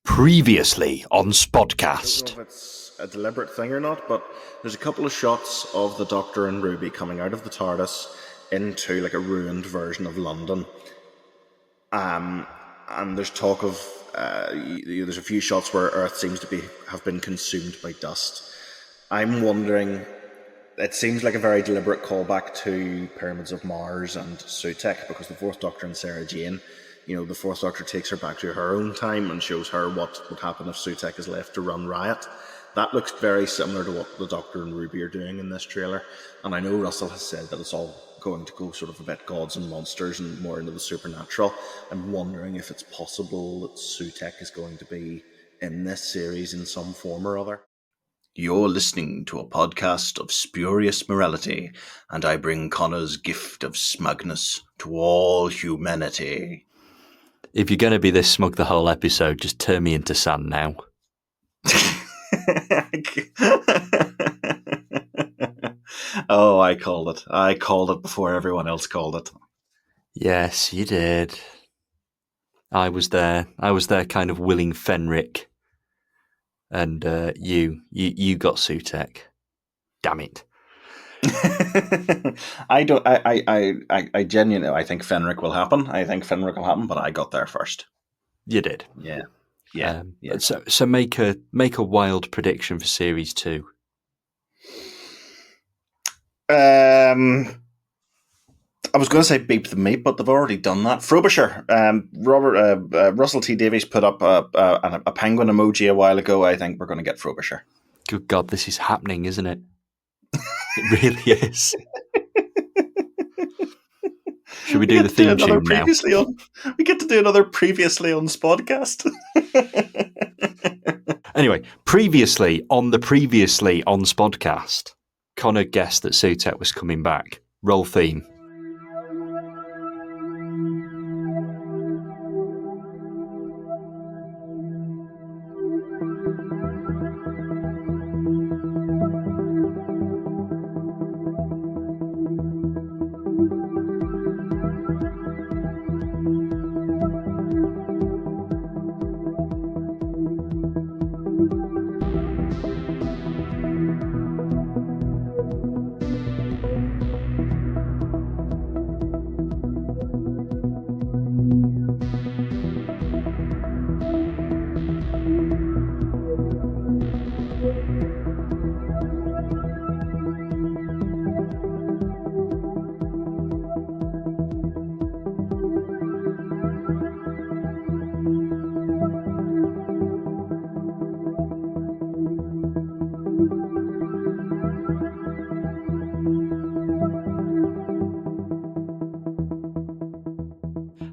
Previously on I Spodcast. don't know if it's a deliberate thing or not, but there's a couple of shots of the Doctor and Ruby coming out of the TARDIS into like a ruined version of London. And there's talk of there's a few shots where Earth seems to have been consumed by dust. I'm wondering. It seems like a very deliberate callback to Pyramids of Mars and Sutekh, because the Fourth Doctor and Sarah Jane, the Fourth Doctor takes her back to her own time and shows her what would happen if Sutekh is left to run riot. That looks very similar to what the Doctor and Ruby are doing in this trailer. And I know Russell has said that it's all going to go sort of a bit gods and monsters and more into the supernatural. I'm wondering if it's possible that Sutekh is going to be in this series in some form or other. You're listening to a podcast of spurious morality, and I bring Connor's gift of smugness to all humanity. If you're going to be this smug the whole episode, just turn me into sand now. Oh, I called it. I called it before everyone else called it. Yes, you did. I was there. I was there kind of willing Fenric. And you got Sutekh. Damn it. I genuinely, I think Fenric will happen. But I got there first. You did. Yeah. So make a wild prediction for series 2. I was going to say beep the meat, but they've already done that. Frobisher. Russell T Davies put up a penguin emoji a while ago. I think we're going to get Frobisher. Good God, this is happening, isn't it? It really is. Should we do the theme tune now? We get to do another previously on Spodcast. Anyway, previously on Spodcast, Connor guessed that Sutekh was coming back. Roll theme.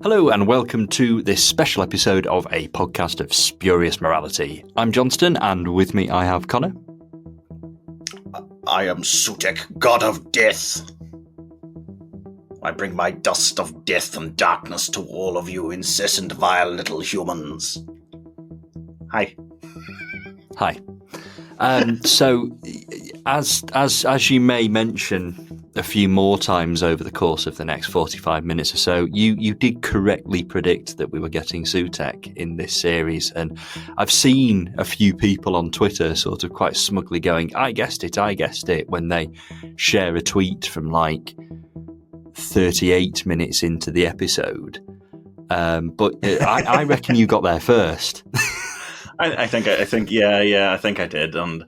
Hello and welcome to this special episode of a podcast of spurious morality. I'm Johnstone, and with me I have Connor. I am Sutekh, god of death. I bring my dust of death and darkness to all of you incessant vile little humans. Hi. Hi. So, as you may mention a few more times over the course of the next 45 minutes or so, you did correctly predict that we were getting Sutekh in this series, and I've seen a few people on Twitter sort of quite smugly going, I guessed it, when they share a tweet from like 38 minutes into the episode. But I reckon you got there first. I think I did, and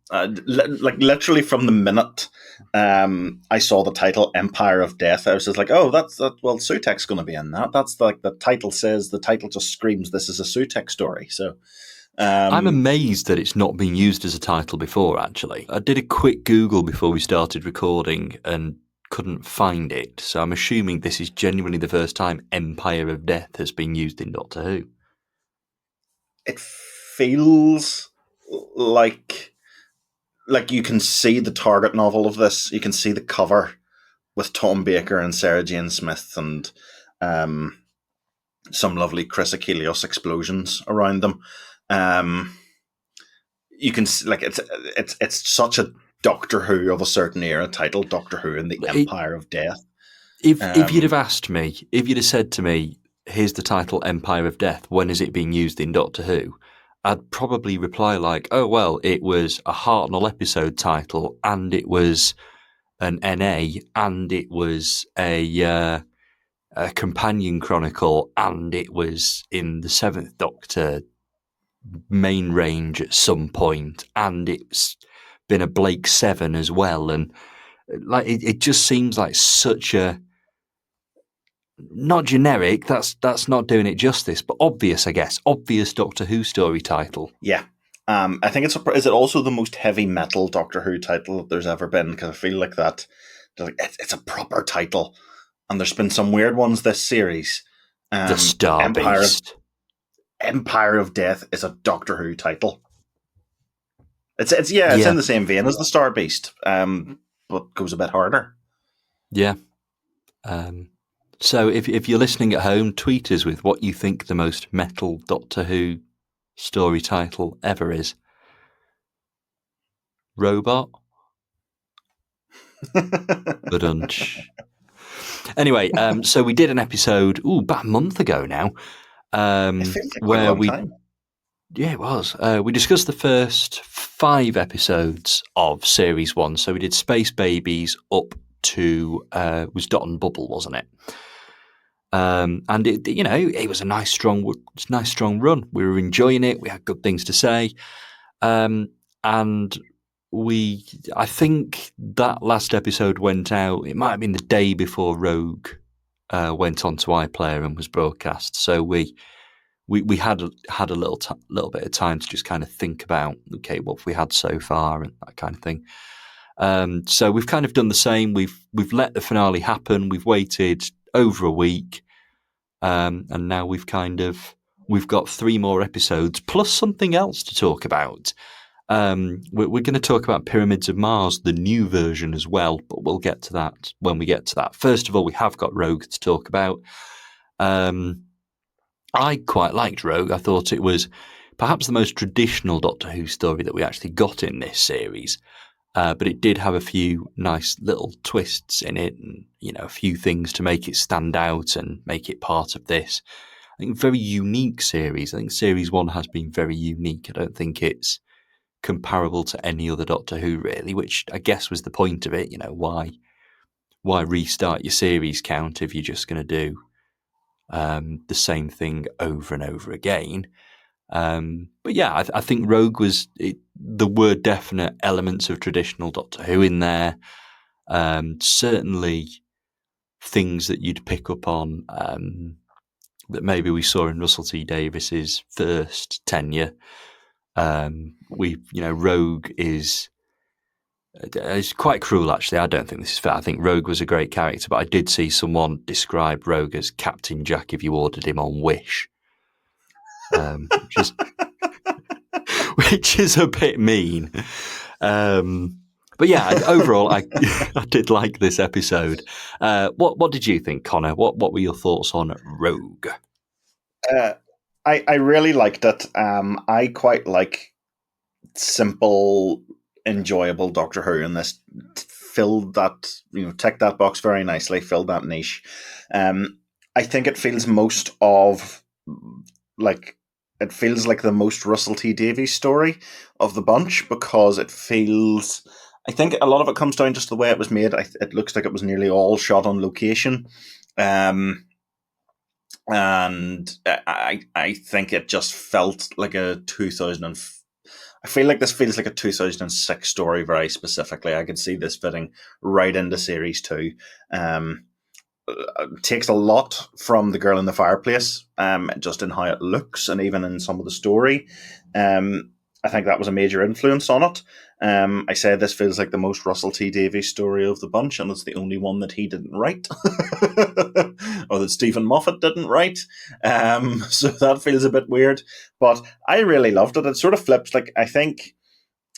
literally from the minute I saw the title Empire of Death, I was just like, oh, well, Sutek's going to be in that. That's like the title just screams this is a Sutekh story. So I'm amazed that it's not been used as a title before, actually. I did a quick Google before we started recording and couldn't find it, so I'm assuming this is genuinely the first time Empire of Death has been used in Doctor Who. It feels like you can see the target novel of this. You can see the cover with Tom Baker and Sarah Jane Smith and some lovely Chris Achilleos explosions around them. You can like it's such a Doctor Who of a certain era title, Doctor Who and the Empire of Death. If you'd have asked me, if you'd have said to me, here's the title Empire of Death, when is it being used in Doctor Who? I'd probably reply like, oh, well, it was a Hartnell episode title, and it was an NA, and it was a companion chronicle, and it was in the Seventh Doctor main range at some point, and it's been a Blake 7 as well. And like it just seems like such a, not generic, that's not doing it justice, but obvious, I guess. Obvious Doctor Who story title. Yeah. I think is it also the most heavy metal Doctor Who title that there's ever been? Because I feel like that, it's a proper title, and there's been some weird ones this series. The Star Beast. Empire of Death is a Doctor Who title. It's in the same vein as the Star Beast, but goes a bit harder. Yeah. So if you're listening at home, tweet us with what you think the most metal Doctor Who story title ever is. Robot? Ba-dunch. Anyway, so we did an episode, about a month ago now. It feels like quite a long time. Yeah, it was. We discussed the first 5 episodes of Series 1. So we did Space Babies up to, was Dot and Bubble, wasn't it? And it was a nice strong run. We were enjoying it. We had good things to say. And I think that last episode went out, it might have been the day before Rogue went on to iPlayer and was broadcast. So we had a little bit of time to just kind of think about, okay, what have we had so far and that kind of thing. So we've kind of done the same. We've let the finale happen. We've waited over a week, and now we've got 3 more episodes plus something else to talk about. We're going to talk about Pyramids of Mars, the new version as well, but we'll get to that when we get to that. First of all, we have got Rogue to talk about. I quite liked Rogue. I thought it was perhaps the most traditional Doctor Who story that we actually got in this series. But it did have a few nice little twists in it, and a few things to make it stand out and make it part of this. I think very unique series. I think Series 1 has been very unique. I don't think it's comparable to any other Doctor Who really, which I guess was the point of it. Why restart your series count if you're just going to do the same thing over and over again? But yeah, I think Rogue was the were definite elements of traditional Doctor Who in there. Certainly things that you'd pick up on that maybe we saw in Russell T Davies's first tenure. Rogue is quite cruel, actually. I don't think this is fair. I think Rogue was a great character, but I did see someone describe Rogue as Captain Jack if you ordered him on Wish. Which is a bit mean. But yeah, overall, I did like this episode. What did you think, Connor? What were your thoughts on Rogue? I really liked it. I quite like simple, enjoyable Doctor Who, and this filled that, ticked that box very nicely, filled that niche. I think it feels most of it feels like the most Russell T Davies story of the bunch, because it feels, I think a lot of it comes down just the way it was made. It looks like it was nearly all shot on location. And I think it just felt like a 2000. I feel like this feels like a 2006 story very specifically. I could see this fitting right into Series 2. Takes a lot from The Girl in the Fireplace, just in how it looks and even in some of the story. I think that was a major influence on it. I said this feels like the most Russell T Davies story of the bunch, and it's the only one that he didn't write, or that Stephen Moffat didn't write. So that feels a bit weird, but I really loved it. It sort of flips, I think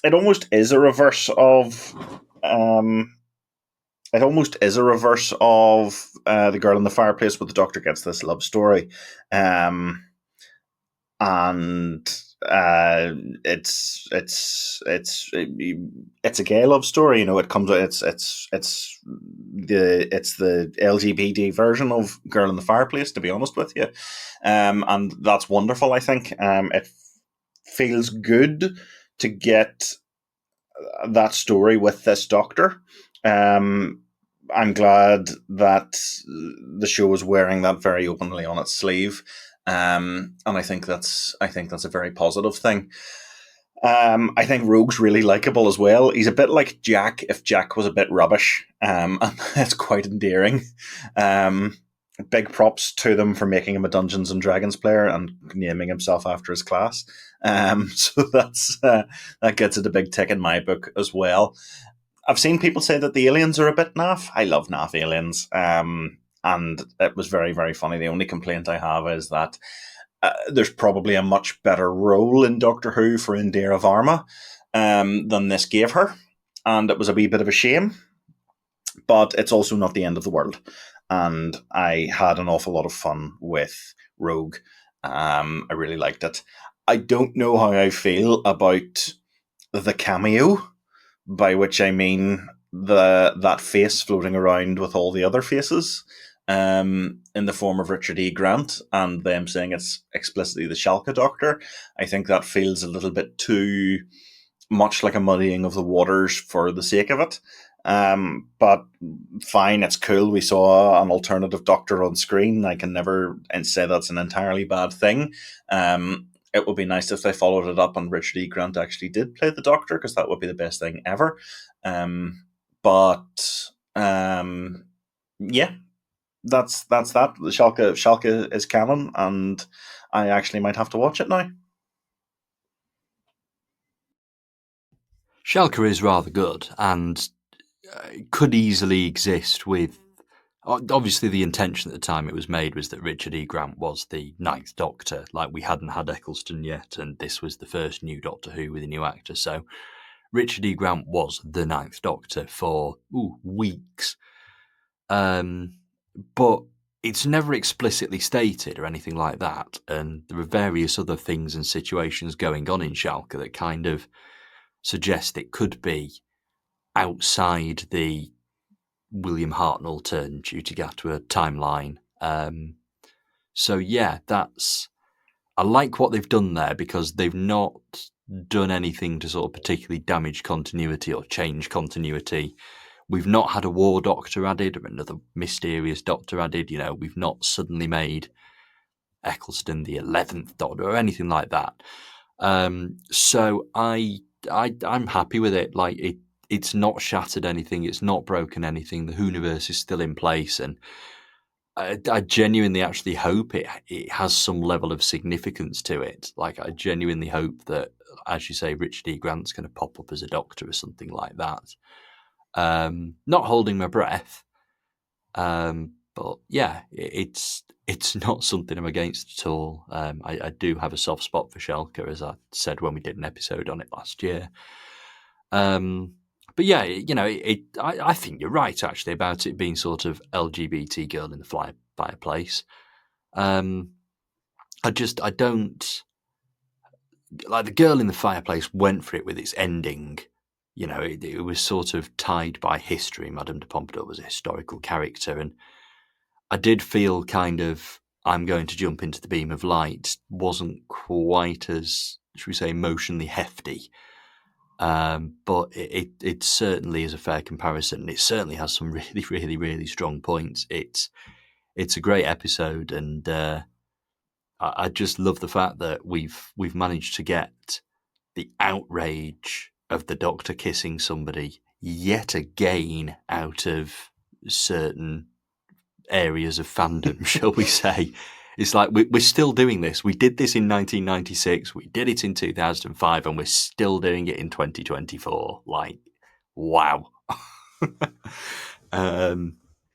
it almost is a reverse of. It almost is a reverse of The Girl in the Fireplace, where the Doctor gets this love story. And uh, it's a gay love story. You know, it comes. It's the LGBT version of Girl in the Fireplace. To be honest with you, and that's wonderful. I think it feels good to get that story with this doctor. Um, I'm glad that the show is wearing that very openly on its sleeve, and I think that's a very positive thing. I think Rogue's really likable as well. He's a bit like Jack if Jack was a bit rubbish, and it's quite endearing. Um, Big props to them for making him a Dungeons and Dragons player and naming himself after his class. So that gets it a big tick in my book as well. I've seen people say that the aliens are a bit naff. I love naff aliens. And it was very, very funny. The only complaint I have is that there's probably a much better role in Doctor Who for Indira Varma than this gave her. And it was a wee bit of a shame, but it's also not the end of the world. And I had an awful lot of fun with Rogue. I really liked it. I don't know how I feel about the cameo, by which I mean that face floating around with all the other faces, in the form of Richard E. Grant, and them saying it's explicitly the Schalke Doctor. I think that feels a little bit too much like a muddying of the waters for the sake of it. But fine, it's cool. We saw an alternative Doctor on screen. I can never say that's an entirely bad thing. It would be nice if they followed it up and Richard E. Grant actually did play the Doctor, because that would be the best thing ever. But yeah, that's that. The Schalke is canon, and I actually might have to watch it now. Schalke is rather good and could easily exist with. Obviously, the intention at the time it was made was that Richard E. Grant was the Ninth Doctor. Like, we hadn't had Eccleston yet, and this was the first new Doctor Who with a new actor. So Richard E. Grant was the Ninth Doctor for weeks. But it's never explicitly stated or anything like that. And there are various other things and situations going on in Schalke that kind of suggest it could be outside the William Hartnell turn due to Gatwa timeline. So yeah, I like what they've done there, because they've not done anything to sort of particularly damage continuity or change continuity. We've not had a war doctor added or another mysterious doctor added. We've not suddenly made Eccleston the 11th Doctor or anything like that. So I'm happy with it. Like, it's not shattered anything. It's not broken anything. The Whoniverse is still in place, and I genuinely actually hope it has some level of significance to it. Like, I genuinely hope that, as you say, Richard E. Grant's going to pop up as a doctor or something like that. Not holding my breath, but yeah, it's not something I'm against at all. I do have a soft spot for Schalke, as I said when we did an episode on it last year. But yeah, I think you're right actually about it being sort of LGBT girl in the fireplace. I don't like the girl in the fireplace went for it with its ending. It was sort of tied by history. Madame de Pompadour was a historical character, and I did feel kind of I'm going to jump into the beam of light wasn't quite as, should we say, emotionally hefty. But it certainly is a fair comparison. It certainly has some really, really, really strong points. It's a great episode, and I just love the fact that we've managed to get the outrage of the Doctor kissing somebody yet again out of certain areas of fandom, shall we say. It's like we're still doing this. We did this in 1996, we did it in 2005, and we're still doing it in 2024. Like, wow.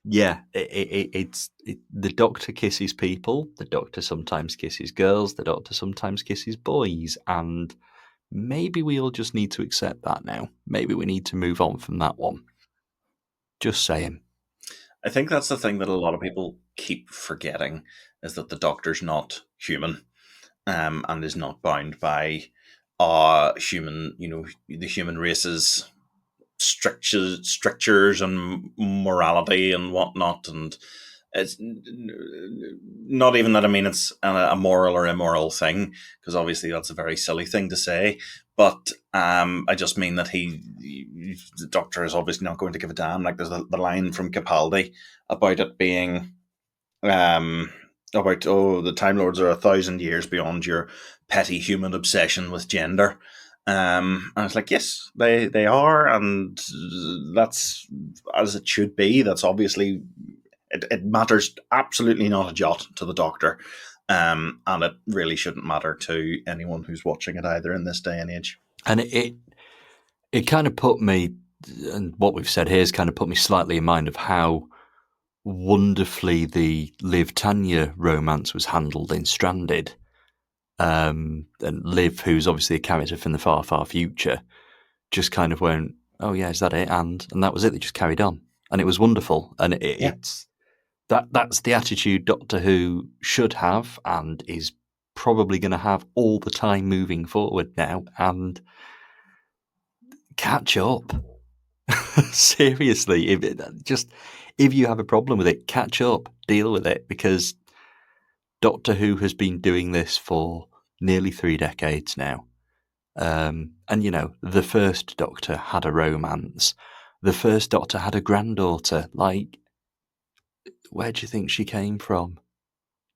Yeah, the Doctor kisses people, the Doctor sometimes kisses girls, the Doctor sometimes kisses boys, and maybe we all just need to accept that now. Maybe we need to move on from that one. Just saying. I think that's the thing that a lot of people keep forgetting, is that the Doctor's not human. and is not bound by human, the human race's strictures and morality and whatnot. And it's not even that I mean it's a moral or immoral thing, because obviously that's a very silly thing to say. But I just mean that the Doctor is obviously not going to give a damn. Like there's the line from Capaldi about it being about the Time Lords are 1,000 years beyond your petty human obsession with gender. And it's like, yes, they are, and that's as it should be. That's obviously it matters absolutely not a jot to the Doctor, and it really shouldn't matter to anyone who's watching it either in this day and age. And it kind of put me, and what we've said here has kind of put me slightly in mind of how wonderfully the Liv Tanya romance was handled in Stranded. And Liv, who's obviously a character from the far, far future, just kind of went, "Oh yeah, is that it?" And that was it. They just carried on, and it was wonderful. And it's that's the attitude Doctor Who should have, and is probably going to have all the time moving forward now. And catch up. Seriously, if you have a problem with it, catch up, deal with it, because Doctor Who has been doing this for nearly 3 decades now. And the first Doctor had a romance. The first Doctor had a granddaughter. Like, where do you think she came from?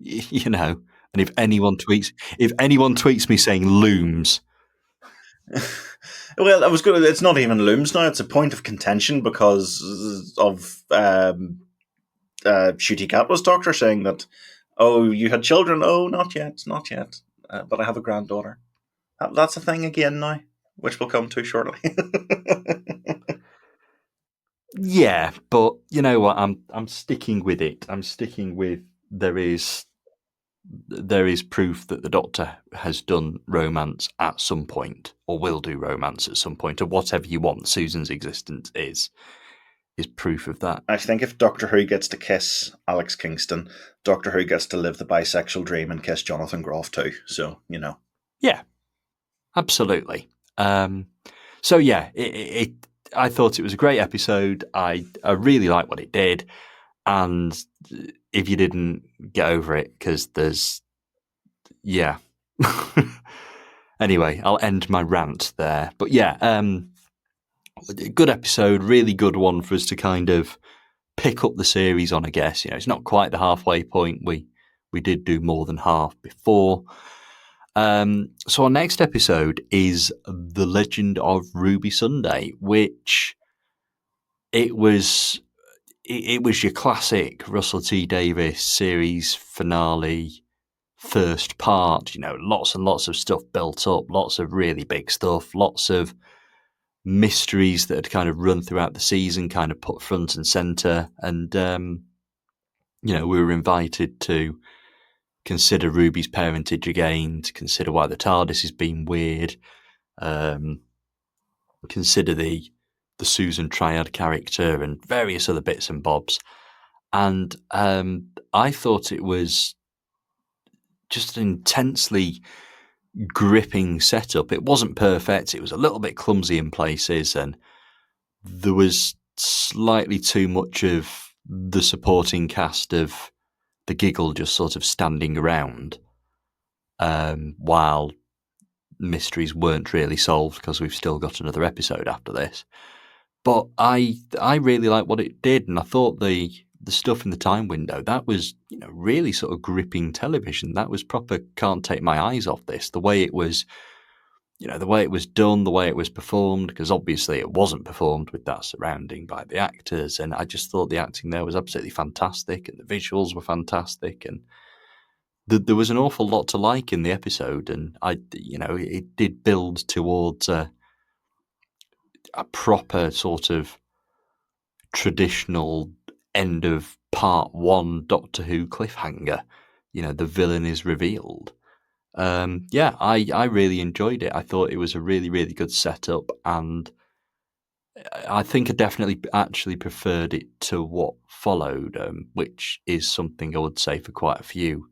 And if anyone tweets me saying looms, Well, I was going. It's not even looms now. It's a point of contention because of Shooty Cat was Doctor saying that. Oh, you had children? Oh, not yet, not yet. But I have a granddaughter. That's a thing again now, which we'll come to shortly. yeah, but you know what? I'm sticking with it. I'm sticking with there is proof that the Doctor has done romance at some point, or will do romance at some point, or whatever you want. Susan's existence is proof of that. I think if Doctor Who gets to kiss Alex Kingston, Doctor Who gets to live the bisexual dream and kiss Jonathan Groff too. So, Yeah, absolutely. So yeah, I thought it was a great episode. I really like what it did, and if you didn't get over it, because anyway, I'll end my rant there. But yeah, good episode, really good one for us to kind of pick up the series on. I guess it's not quite the halfway point. We did do more than half before. So our next episode is The Legend of Ruby Sunday, which it was your classic Russell T Davies series finale, first part. Lots and lots of stuff built up, lots of really big stuff, lots of mysteries that had kind of run throughout the season, kind of put front and center. And we were invited to consider Ruby's parentage again, to consider why the TARDIS has been weird, consider the Susan Triad character and various other bits and bobs. And I thought it was just an intensely gripping setup. It wasn't perfect. It was a little bit clumsy in places, and there was slightly too much of the supporting cast of the giggle just sort of standing around while mysteries weren't really solved, because we've still got another episode after this. But I really like what it did, and I thought the stuff in the time window, that was really sort of gripping television. That was proper. Can't take my eyes off this. The way it was, the way it was done, the way it was performed, because obviously it wasn't performed with that surrounding by the actors, and I just thought the acting there was absolutely fantastic, and the visuals were fantastic, and there was an awful lot to like in the episode, and it did build towards a proper sort of traditional end of part one Doctor Who cliffhanger. The villain is revealed. I really enjoyed it. I thought it was a really, really good setup, and I think I definitely actually preferred it to what followed, which is something I would say for quite a few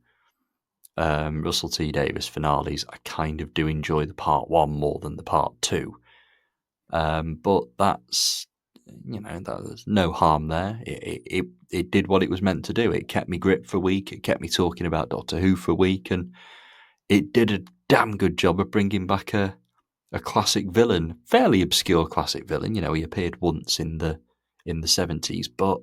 Russell T Davies finales, I kind of do enjoy the part 1 more than the part 2. But that's, there's no harm there. It did what it was meant to do. It kept me gripped for a week. It kept me talking about Doctor Who for a week, and it did a damn good job of bringing back a classic villain, fairly obscure classic villain. He appeared once in the 70s, but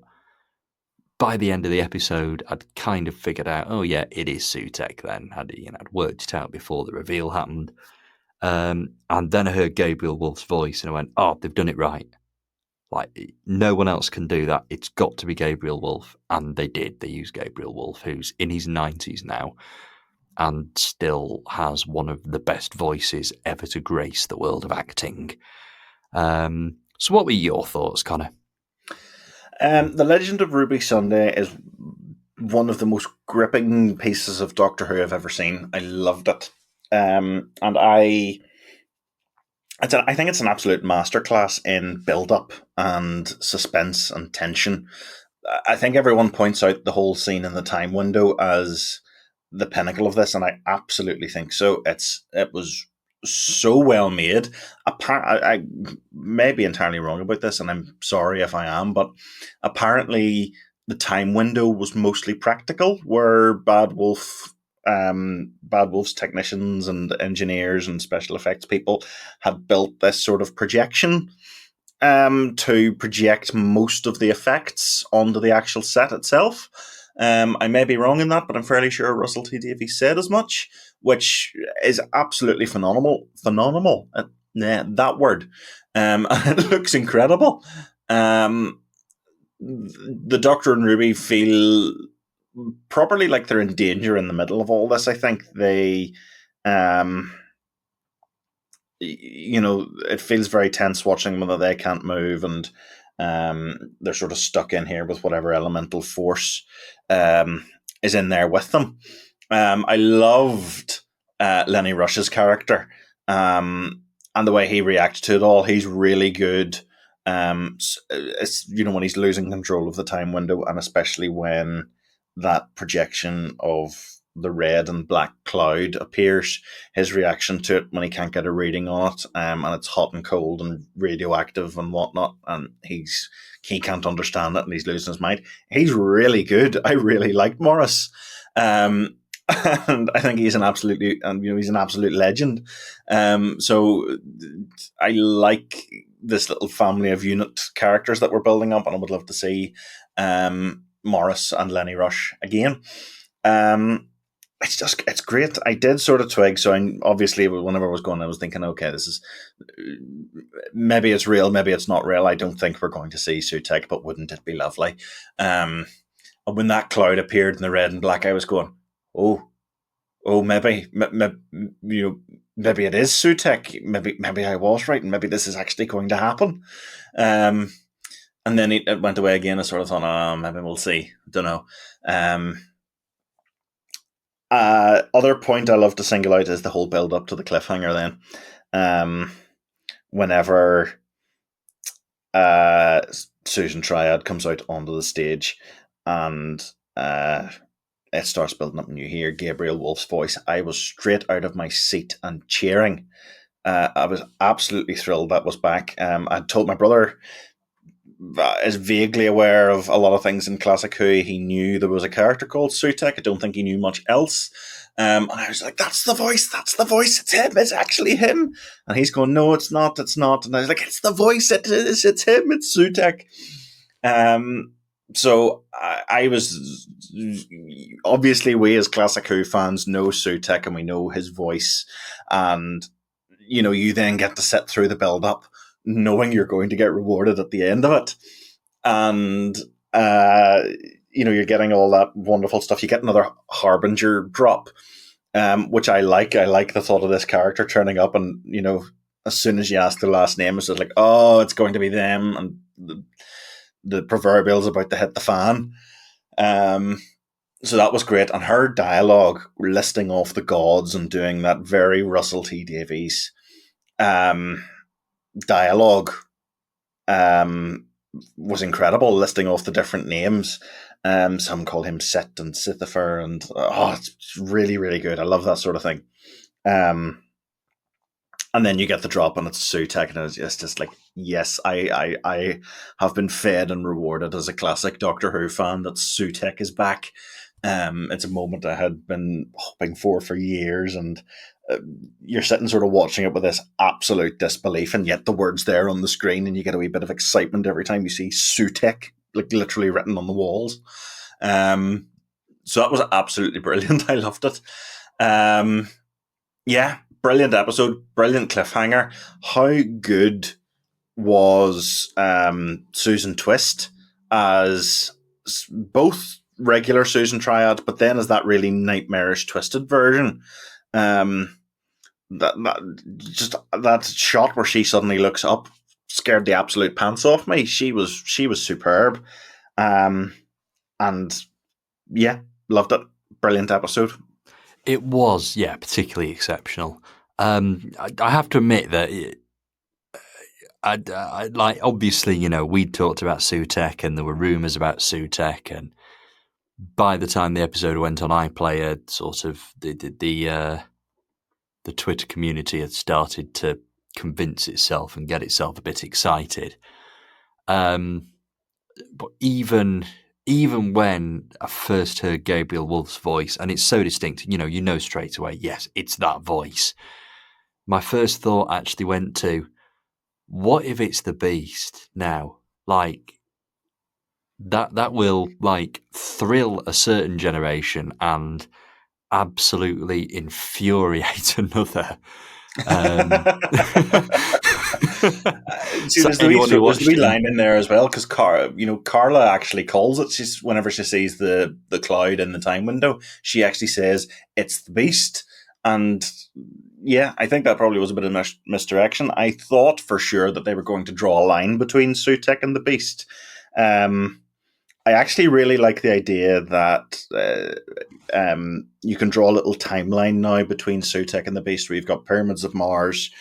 by the end of the episode, I'd kind of figured out, oh yeah, it is Sutek then. I'd worked it out before the reveal happened. And then I heard Gabriel Wolf's voice and I went, oh, they've done it right. Like, no one else can do that. It's got to be Gabriel Wolf. And they did. They used Gabriel Wolf, who's in his 90s now and still has one of the best voices ever to grace the world of acting. So what were your thoughts, Connor? The Legend of Ruby Sunday is one of the most gripping pieces of Doctor Who I've ever seen. I loved it. And I think it's an absolute masterclass in build-up and suspense and tension. I think everyone points out the whole scene in the time window as the pinnacle of this, and I absolutely think so. It was so well made. I may be entirely wrong about this, and I'm sorry if I am, but apparently the time window was mostly practical, where Bad Wolf's technicians and engineers and special effects people had built this sort of projection to project most of the effects onto the actual set itself. I may be wrong in that, but I'm fairly sure Russell T Davies said as much, which is absolutely phenomenal. That word. It looks incredible. The Doctor and Ruby feel properly like they're in danger in the middle of all this. I think they, it feels very tense watching them that they can't move, and they're sort of stuck in here with whatever elemental force is in there with them. I loved Lenny Rush's character and the way he reacts to it all. He's really good. It's, when he's losing control of the time window, and especially when that projection of the red and black cloud appears, his reaction to it when he can't get a reading on it, and it's hot and cold and radioactive and whatnot, and he can't understand it and he's losing his mind. He's really good. I really liked Morris. And I think he's an absolute legend. So I like this little family of unit characters that we're building up, and I would love to see Morris and Lenny Rush again. It's great. I did sort of twig. So obviously, whenever I was going, I was thinking, okay, this is maybe it's real, maybe it's not real. I don't think we're going to see Sutek, but wouldn't it be lovely? And when that cloud appeared in the red and black, I was going, oh, maybe it is Sutek. Maybe I was right, and maybe this is actually going to happen. And then it went away again. I sort of thought, oh, maybe we'll see. I don't know. Other point I love to single out is the whole build up to the cliffhanger. Then, whenever Susan Triad comes out onto the stage, and it starts building up, and you hear Gabriel Wolf's voice, I was straight out of my seat and cheering. I was absolutely thrilled that was back. I told my brother, is vaguely aware of a lot of things in Classic Who. He knew there was a character called Sutek. I don't think he knew much else. And I was like, that's the voice, it's him, it's actually him. And he's going, no, it's not. And I was like, it's the voice, it's him, it's Sutek. So I was, obviously we as Classic Who fans know Sutek and we know his voice. And, you then get to sit through the build-up knowing you're going to get rewarded at the end of it. And, you're getting all that wonderful stuff. You get another Harbinger drop, which I like. I like the thought of this character turning up and, as soon as you ask their last name, it's just like, oh, it's going to be them. And the proverbial's about to hit the fan. So that was great. And her dialogue, listing off the gods and doing that very Russell T Davies dialogue was incredible, listing off the different names. Some call him Set and Sithifer, and it's really, really good. I love that sort of thing. And then you get the drop, and it's Sutek, and it's just like, yes, I have been fed and rewarded as a classic Doctor Who fan that Sutek is back. It's a moment I had been hoping for years, and you're sitting sort of watching it with this absolute disbelief, and yet the word's there on the screen, and you get a wee bit of excitement every time you see Sutek, like literally written on the walls. So that was absolutely brilliant. I loved it. Yeah, brilliant episode, brilliant cliffhanger. How good was Susan Twist as both regular Susan Triad, but then as that really nightmarish twisted version? That shot where she suddenly looks up scared the absolute pants off me. She was superb, and yeah, loved it. Brilliant episode. It was, yeah, particularly exceptional. I have to admit that I like, obviously, you know, we talked about Sutek and there were rumours about Sutek, and by the time the episode went on iPlayer, sort of the Twitter community had started to convince itself and get itself a bit excited. But even when I first heard Gabriel Wolf's voice, and it's so distinct, you know straight away, yes, it's that voice. My first thought actually went to, what if it's the Beast now? Like, that will, like, thrill a certain generation and absolutely infuriate another. See, So there's anyone who the watched wee it, line in there as well, because Carla actually calls it. She's whenever she sees the cloud in the time window, she actually says it's the Beast. And yeah, I think that probably was a bit of misdirection. I thought for sure that they were going to draw a line between Sutek and the Beast. I actually really like the idea that you can draw a little timeline now between Sutek and the Beast, where you've got Pyramids of Mars,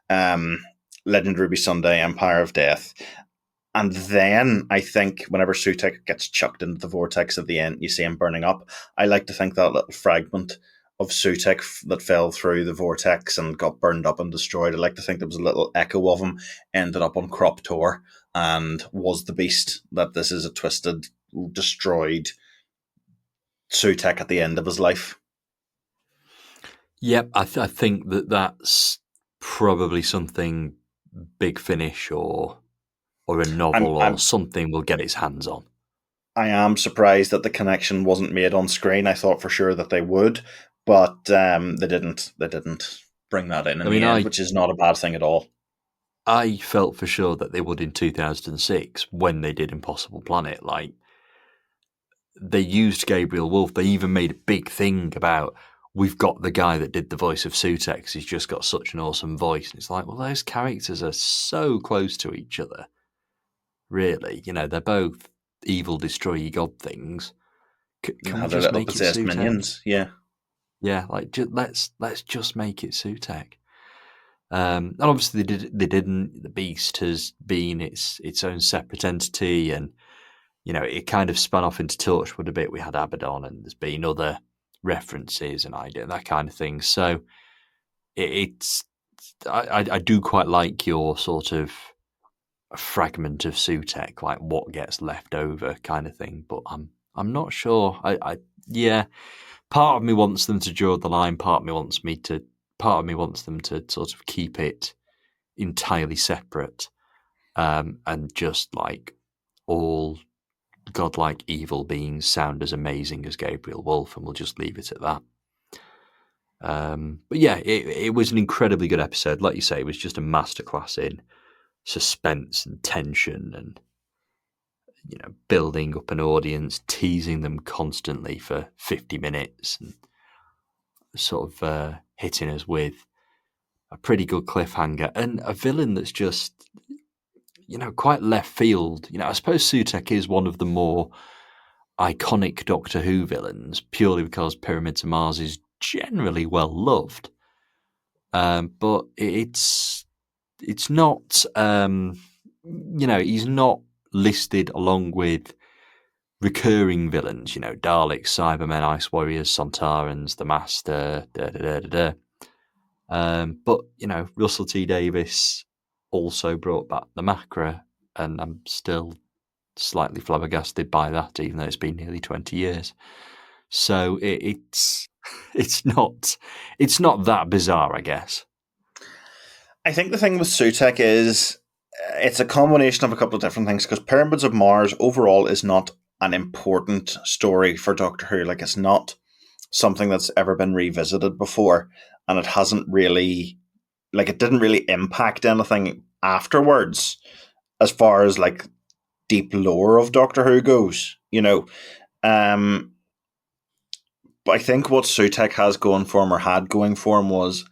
Legend of Ruby Sunday, Empire of Death. And then I think whenever Sutek gets chucked into the vortex at the end, you see him burning up. I like to think that little fragment of Sutek that fell through the vortex and got burned up and destroyed, I like to think there was a little echo of him, ended up on Crop Tor, and was the Beast, that this is a twisted, destroyed Sutek at the end of his life. Yep, I think that's probably something Big Finish or a novel or something will get its hands on. I am surprised that the connection wasn't made on screen. I thought for sure that they would, but they didn't. They didn't bring that in the end, which is not a bad thing at all. I felt for sure that they would in 2006 when they did Impossible Planet. Like, they used Gabriel Wolf. They even made a big thing about, we've got the guy that did the voice of Sutek. He's just got such an awesome voice. And it's like, well, those characters are so close to each other. Really, you know, they're both evil, destroy god things. Can we just make it Sutek? Minions, yeah, like let's just make it Sutek. And obviously they didn't. The Beast has been its own separate entity, and you know, it kind of spun off into Torchwood a bit. We had Abaddon, and there's been other references and idea, that kind of thing. So I do quite like your sort of a fragment of Sutek, like what gets left over kind of thing. But I'm not sure. Yeah, part of me wants them to draw the line. Part of me wants them to sort of keep it entirely separate, and just like all godlike evil beings sound as amazing as Gabriel Wolf, and we'll just leave it at that. But yeah, it was an incredibly good episode. Like you say, it was just a masterclass in suspense and tension, and you know, building up an audience, teasing them constantly for 50 minutes, and sort of hitting us with a pretty good cliffhanger and a villain that's just, you know, quite left field. You know, I suppose Sutek is one of the more iconic Doctor Who villains purely because Pyramids of Mars is generally well loved, but it's not. You know, he's not listed along with recurring villains, Daleks, Cybermen, Ice Warriors, Sontarans, the Master, but, Russell T Davies also brought back the Macra, and I'm still slightly flabbergasted by that, even though it's been nearly 20 years. So it's not that bizarre, I guess. I think the thing with Sutek is it's a combination of a couple of different things, because Pyramids of Mars overall is not an important story for Doctor Who. Like, it's not something that's ever been revisited before, and it hasn't really, like, it didn't really impact anything afterwards as far as like deep lore of Doctor Who goes, But I think what Sutek has going for him, or had going for him, was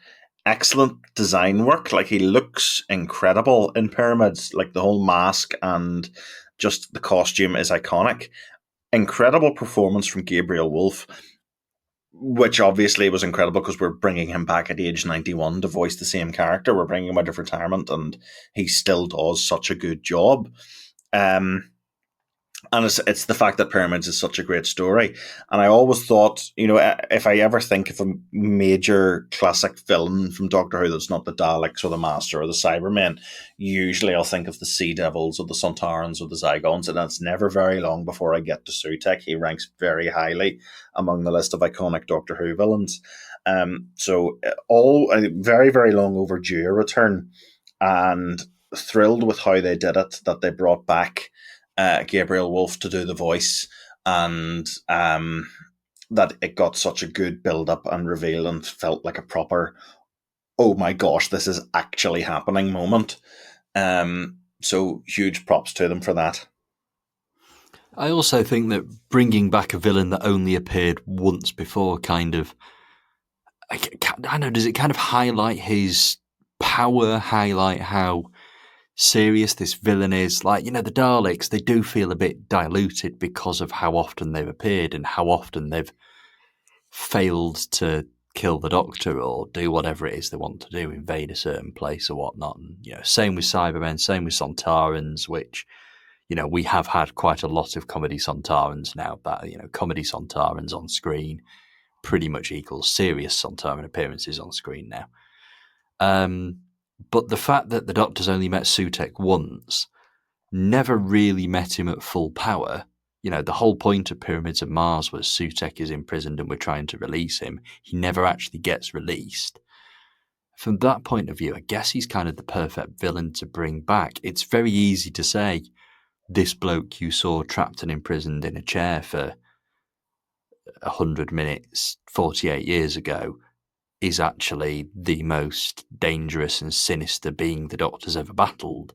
excellent design work. Like, he looks incredible in Pyramids. Like, the whole mask and just the costume is iconic. Incredible performance from Gabriel Wolfe, which obviously was incredible because we're bringing him back at age 91 to voice the same character. We're bringing him out of retirement, and he still does such a good job. And it's the fact that Pyramids is such a great story. And I always thought, if I ever think of a major classic villain from Doctor Who that's not the Daleks or the Master or the Cybermen, usually I'll think of the Sea Devils or the Sontarans or the Zygons, and it's never very long before I get to Sutek. He ranks very highly among the list of iconic Doctor Who villains. So all very, very long overdue a return, and thrilled with how they did it, that they brought back Gabriel Wolfe to do the voice, and that it got such a good build up and reveal, and felt like a proper, oh my gosh, this is actually happening moment. So huge props to them for that. I also think that bringing back a villain that only appeared once before kind of, I don't know, does it kind of highlight his power, highlight how serious this villain is? Like, the Daleks, they do feel a bit diluted because of how often they've appeared and how often they've failed to kill the Doctor or do whatever it is they want to do, invade a certain place or whatnot. And, same with Cybermen, same with Sontarans, which, we have had quite a lot of comedy Sontarans now. That, comedy Sontarans on screen pretty much equals serious Sontaran appearances on screen now. But the fact that the Doctor's only met Sutek once, never really met him at full power. The whole point of Pyramids of Mars was Sutek is imprisoned and we're trying to release him. He never actually gets released. From that point of view, I guess he's kind of the perfect villain to bring back. It's very easy to say, this bloke you saw trapped and imprisoned in a chair for 100 minutes 48 years ago is actually the most dangerous and sinister being the Doctor's ever battled.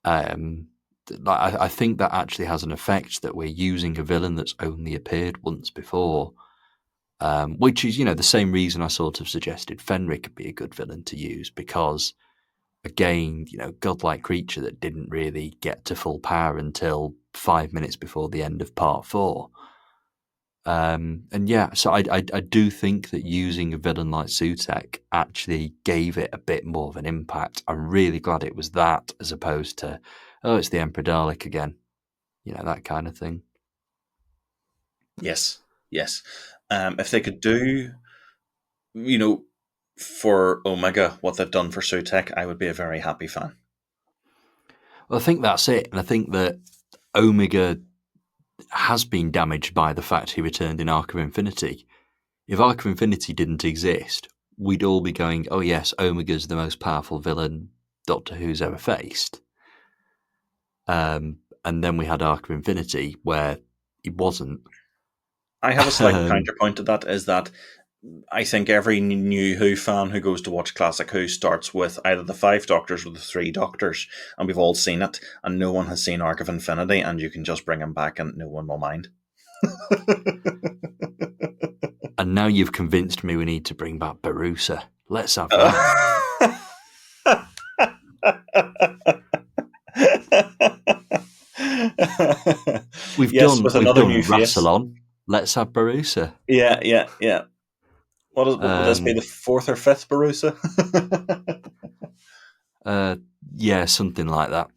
I think that actually has an effect, that we're using a villain that's only appeared once before, which is, the same reason I sort of suggested Fenric could be a good villain to use, because, again, godlike creature that didn't really get to full power until 5 minutes before the end of part 4. And yeah, so I do think that using a villain like Sutek actually gave it a bit more of an impact. I'm really glad it was that, as opposed to, oh, it's the Emperor Dalek again, that kind of thing. Yes. If they could do, for Omega what they've done for Sutek, I would be a very happy fan. Well, I think that's it, and I think that Omega has been damaged by the fact he returned in Arc of Infinity. If Arc of Infinity didn't exist, we'd all be going, oh yes, Omega's the most powerful villain Doctor Who's ever faced. And then we had Arc of Infinity, where he wasn't. I have a slight counterpoint to that, is that I think every new Who fan who goes to watch Classic Who starts with either the 5 Doctors or the 3 Doctors, and we've all seen it, and no one has seen Arc of Infinity, and you can just bring him back and no one will mind. And now you've convinced me we need to bring back Barusa. Let's have that. We've done Rassilon. Let's have Barusa. Yeah. What would this be, the 4th or 5th Barusa? Yeah, something like that.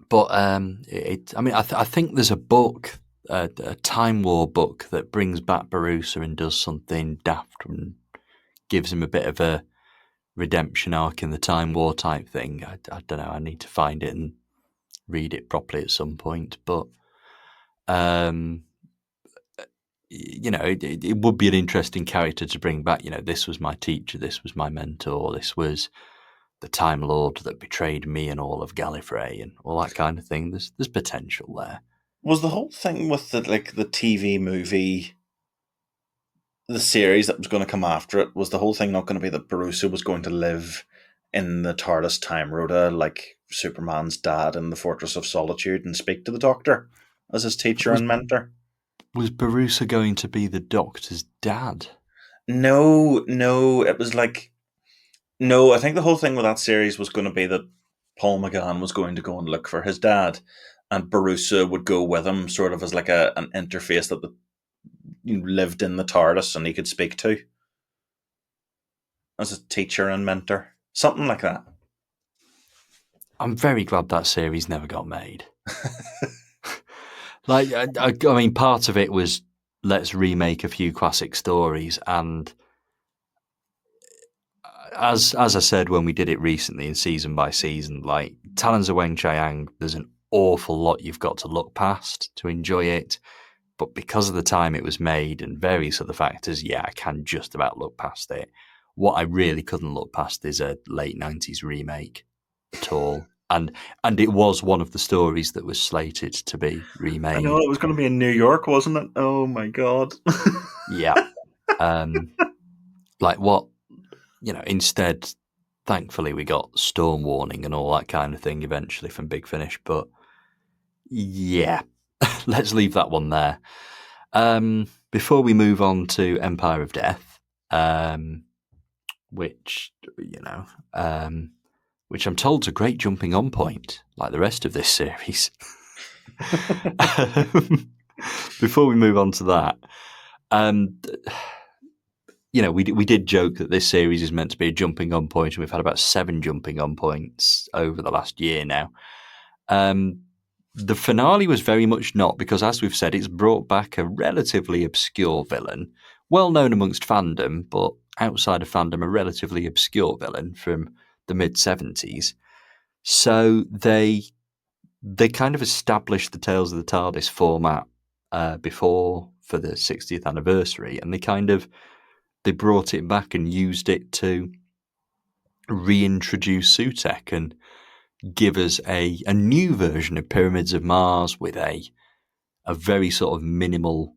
But I think there's a book a Time War book that brings back Barusa and does something daft and gives him a bit of a redemption arc in the Time War type thing. I don't know. I need to find it and read it properly at some point. But it would be an interesting character to bring back. This was my teacher, this was my mentor, this was the Time Lord that betrayed me and all of Gallifrey and all that kind of thing. There's potential there. Was the whole thing with the TV movie, the series that was going to come after it, was the whole thing not going to be that Barusa was going to live in the TARDIS Time Rhoda like Superman's dad in the Fortress of Solitude and speak to the Doctor as his teacher and mentor? Was Barusa going to be the Doctor's dad? No, it was no, I think the whole thing with that series was going to be that Paul McGann was going to go and look for his dad, and Barusa would go with him, sort of as like an interface that lived in the TARDIS and he could speak to as a teacher and mentor, something like that. I'm very glad that series never got made. I mean, part of it was let's remake a few classic stories, and as I said when we did it recently in season by season, like Talons of Weng-Chiang, there's an awful lot you've got to look past to enjoy it. But because of the time it was made and various other factors, yeah, I can just about look past it. What I really couldn't look past is a late 90s remake at all. And it was one of the stories that was slated to be remade. I know, it was going to be in New York, wasn't it? Oh my God. Yeah. Instead, thankfully we got Storm Warning and all that kind of thing eventually from Big Finish. But yeah, let's leave that one there. Before we move on to Empire of Death, which I'm told is a great jumping on point, like the rest of this series. Before we move on to that, we did joke that this series is meant to be a jumping on point, and we've had about 7 jumping on points over the last year now. The finale was very much not, because as we've said, it's brought back a relatively obscure villain, well known amongst fandom, but outside of fandom, a relatively obscure villain from the mid-70s. So they kind of established the Tales of the TARDIS format before for the 60th anniversary, and they brought it back and used it to reintroduce Sutekh and give us a new version of Pyramids of Mars with a very sort of minimal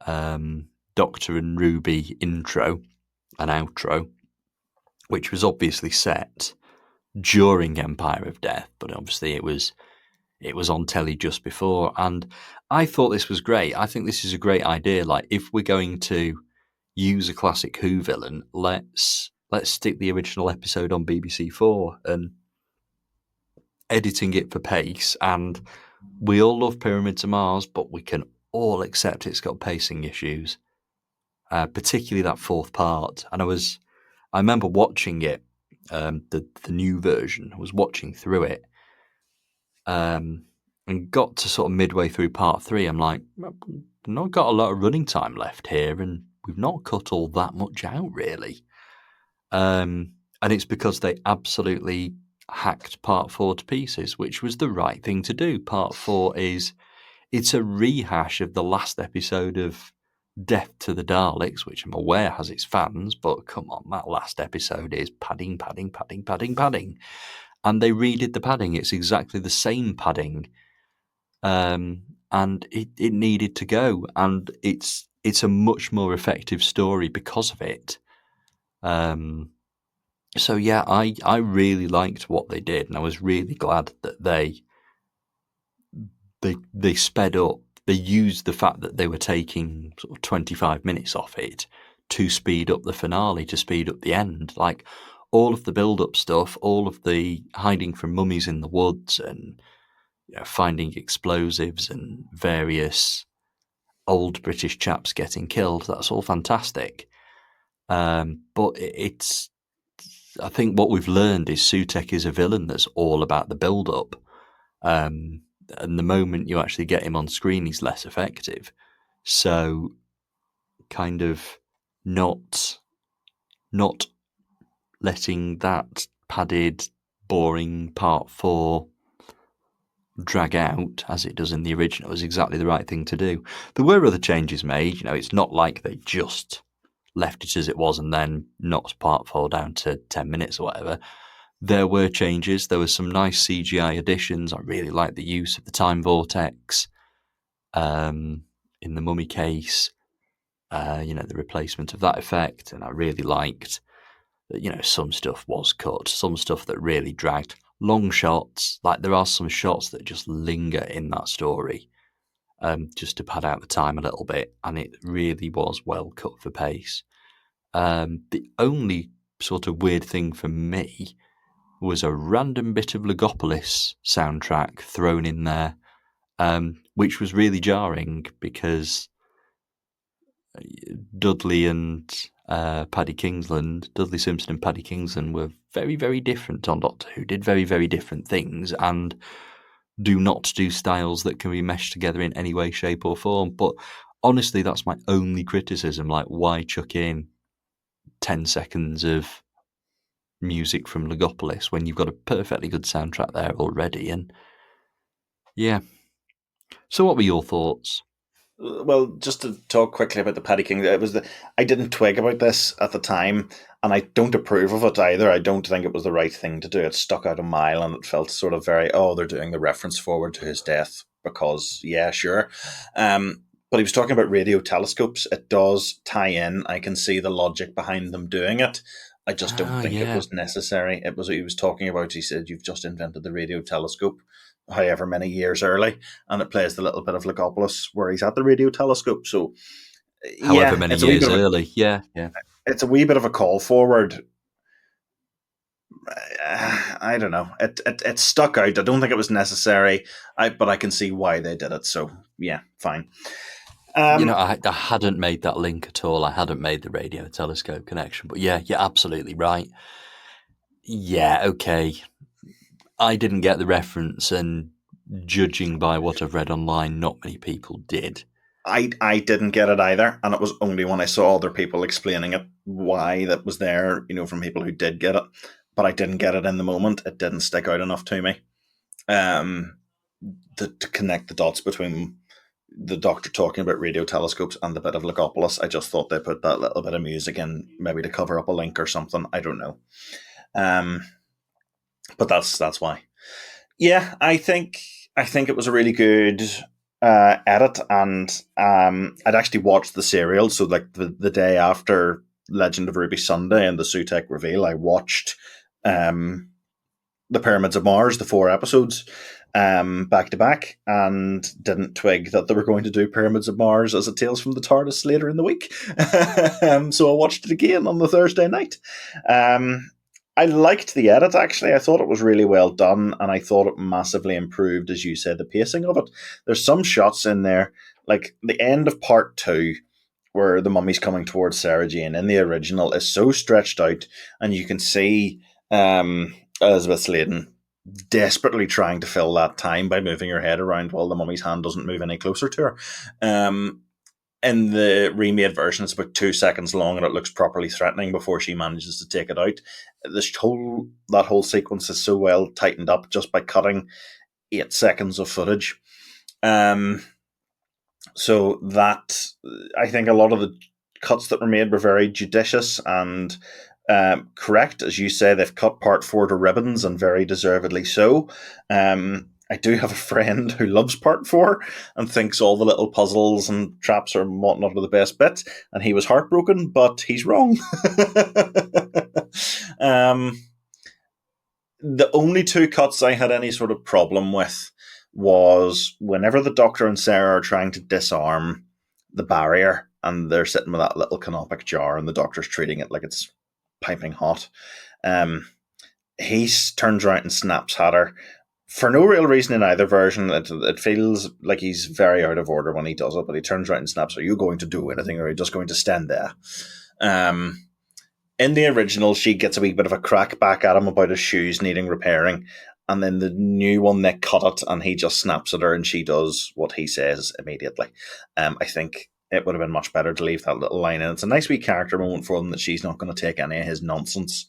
Doctor and Ruby intro and outro, which was obviously set during Empire of Death, but obviously it was on telly just before, and I thought this was great. I think this is a great idea. Like, if we're going to use a classic Who villain, let's stick the original episode on BBC4 and editing it for pace. And we all love Pyramids of Mars, but we can all accept it's got pacing issues, particularly that 4th part. And I remember watching it, the new version. I was watching through it, and got to sort of midway through part 3. I'm like, we've not got a lot of running time left here, and we've not cut all that much out, really. And it's because they absolutely hacked part 4 to pieces, which was the right thing to do. Part 4 it's a rehash of the last episode of Death to the Daleks, which I'm aware has its fans, but come on, that last episode is padding. And they redid the padding. It's exactly the same padding. And it needed to go. And it's a much more effective story because of it. So yeah, I really liked what they did, and I was really glad that they sped up. They used the fact that they were taking sort of 25 minutes off it to speed up the finale, to speed up the end. Like, all of the build-up stuff, all of the hiding from mummies in the woods and finding explosives and various old British chaps getting killed, that's all fantastic. But I think what we've learned is Sutekh is a villain that's all about the build-up. and the moment you actually get him on screen, he's less effective. So, kind of not letting that padded, boring part 4 drag out as it does in the original is exactly the right thing to do. There were other changes made. It's not like they just left it as it was and then knocked part 4 down to 10 minutes or whatever. There were changes. There were some nice CGI additions. I really liked the use of the time vortex in the mummy case. The replacement of that effect, and I really liked that. Some stuff was cut, some stuff that really dragged. Long shots, like there are some shots that just linger in that story, just to pad out the time a little bit, and it really was well cut for pace. The only sort of weird thing for me was a random bit of Legopolis soundtrack thrown in there, which was really jarring because Dudley Simpson and Paddy Kingsland were very, very different on Doctor Who, did very, very different things, and do not do styles that can be meshed together in any way, shape or form. But honestly, that's my only criticism. Like, why chuck in 10 seconds of music from Legopolis when you've got a perfectly good soundtrack there already? And yeah. So what were your thoughts? Well, just to talk quickly about the Paddy King, I didn't twig about this at the time, and I don't approve of it either. I don't think it was the right thing to do. It stuck out a mile, and it felt sort of very, they're doing the reference forward to his death because, yeah, sure. But he was talking about radio telescopes. It does tie in. I can see the logic behind them doing it. I just don't think it was necessary. It was what he was talking about. He said, you've just invented the radio telescope, however many years early, and it plays the little bit of Legopolis where he's at the radio telescope. So, however many years early, yeah. It's a wee bit of a call forward. I don't know. It stuck out. I don't think it was necessary, but I can see why they did it. So, yeah, fine. I hadn't made that link at all. I hadn't made the radio telescope connection. But yeah, you're absolutely right. Yeah, okay. I didn't get the reference, and judging by what I've read online, not many people did. I didn't get it either, and it was only when I saw other people explaining it why that was there, from people who did get it. But I didn't get it in the moment. It didn't stick out enough to me to connect the dots between the Doctor talking about radio telescopes and the bit of Legopolis. I just thought they put that little bit of music in, maybe to cover up a link or something. I don't know. But that's why. Yeah, I think it was a really good edit, and I'd actually watched the serial. So, like the day after Legend of Ruby Sunday and the Sutekh reveal, I watched the Pyramids of Mars, the 4 episodes, back to back, and didn't twig that they were going to do Pyramids of Mars as a Tales from the TARDIS later in the week. So I watched it again on the Thursday night. I liked the edit, actually. I thought it was really well done, and I thought it massively improved, as you said, the pacing of it. There's some shots in there, like the end of part 2, where the mummy's coming towards Sarah Jane in the original, is so stretched out, and you can see Elizabeth Sladen desperately trying to fill that time by moving her head around while the mummy's hand doesn't move any closer to her. In the remade version, it's about 2 seconds long, and it looks properly threatening before she manages to take it out. That whole sequence is so well tightened up just by cutting 8 seconds of footage. So that, I think a lot of the cuts that were made were very judicious and correct. As you say, they've cut part 4 to ribbons, and very deservedly so. I do have a friend who loves part 4 and thinks all the little puzzles and traps are not are the best bits, and he was heartbroken, but he's wrong. The only 2 cuts I had any sort of problem with was whenever the Doctor and Sarah are trying to disarm the barrier, and they're sitting with that little canopic jar, and the Doctor's treating it like it's piping hot. He turns around and snaps at her for no real reason in either version. It feels like he's very out of order when he does it, but he turns around and snaps, "Are you going to do anything, or are you just going to stand there?" In the original, she gets a wee bit of a crack back at him about his shoes needing repairing, and then the new one they cut it, and he just snaps at her, and she does what he says immediately. I think it would have been much better to leave that little line in. It's a nice wee character moment for them that she's not going to take any of his nonsense.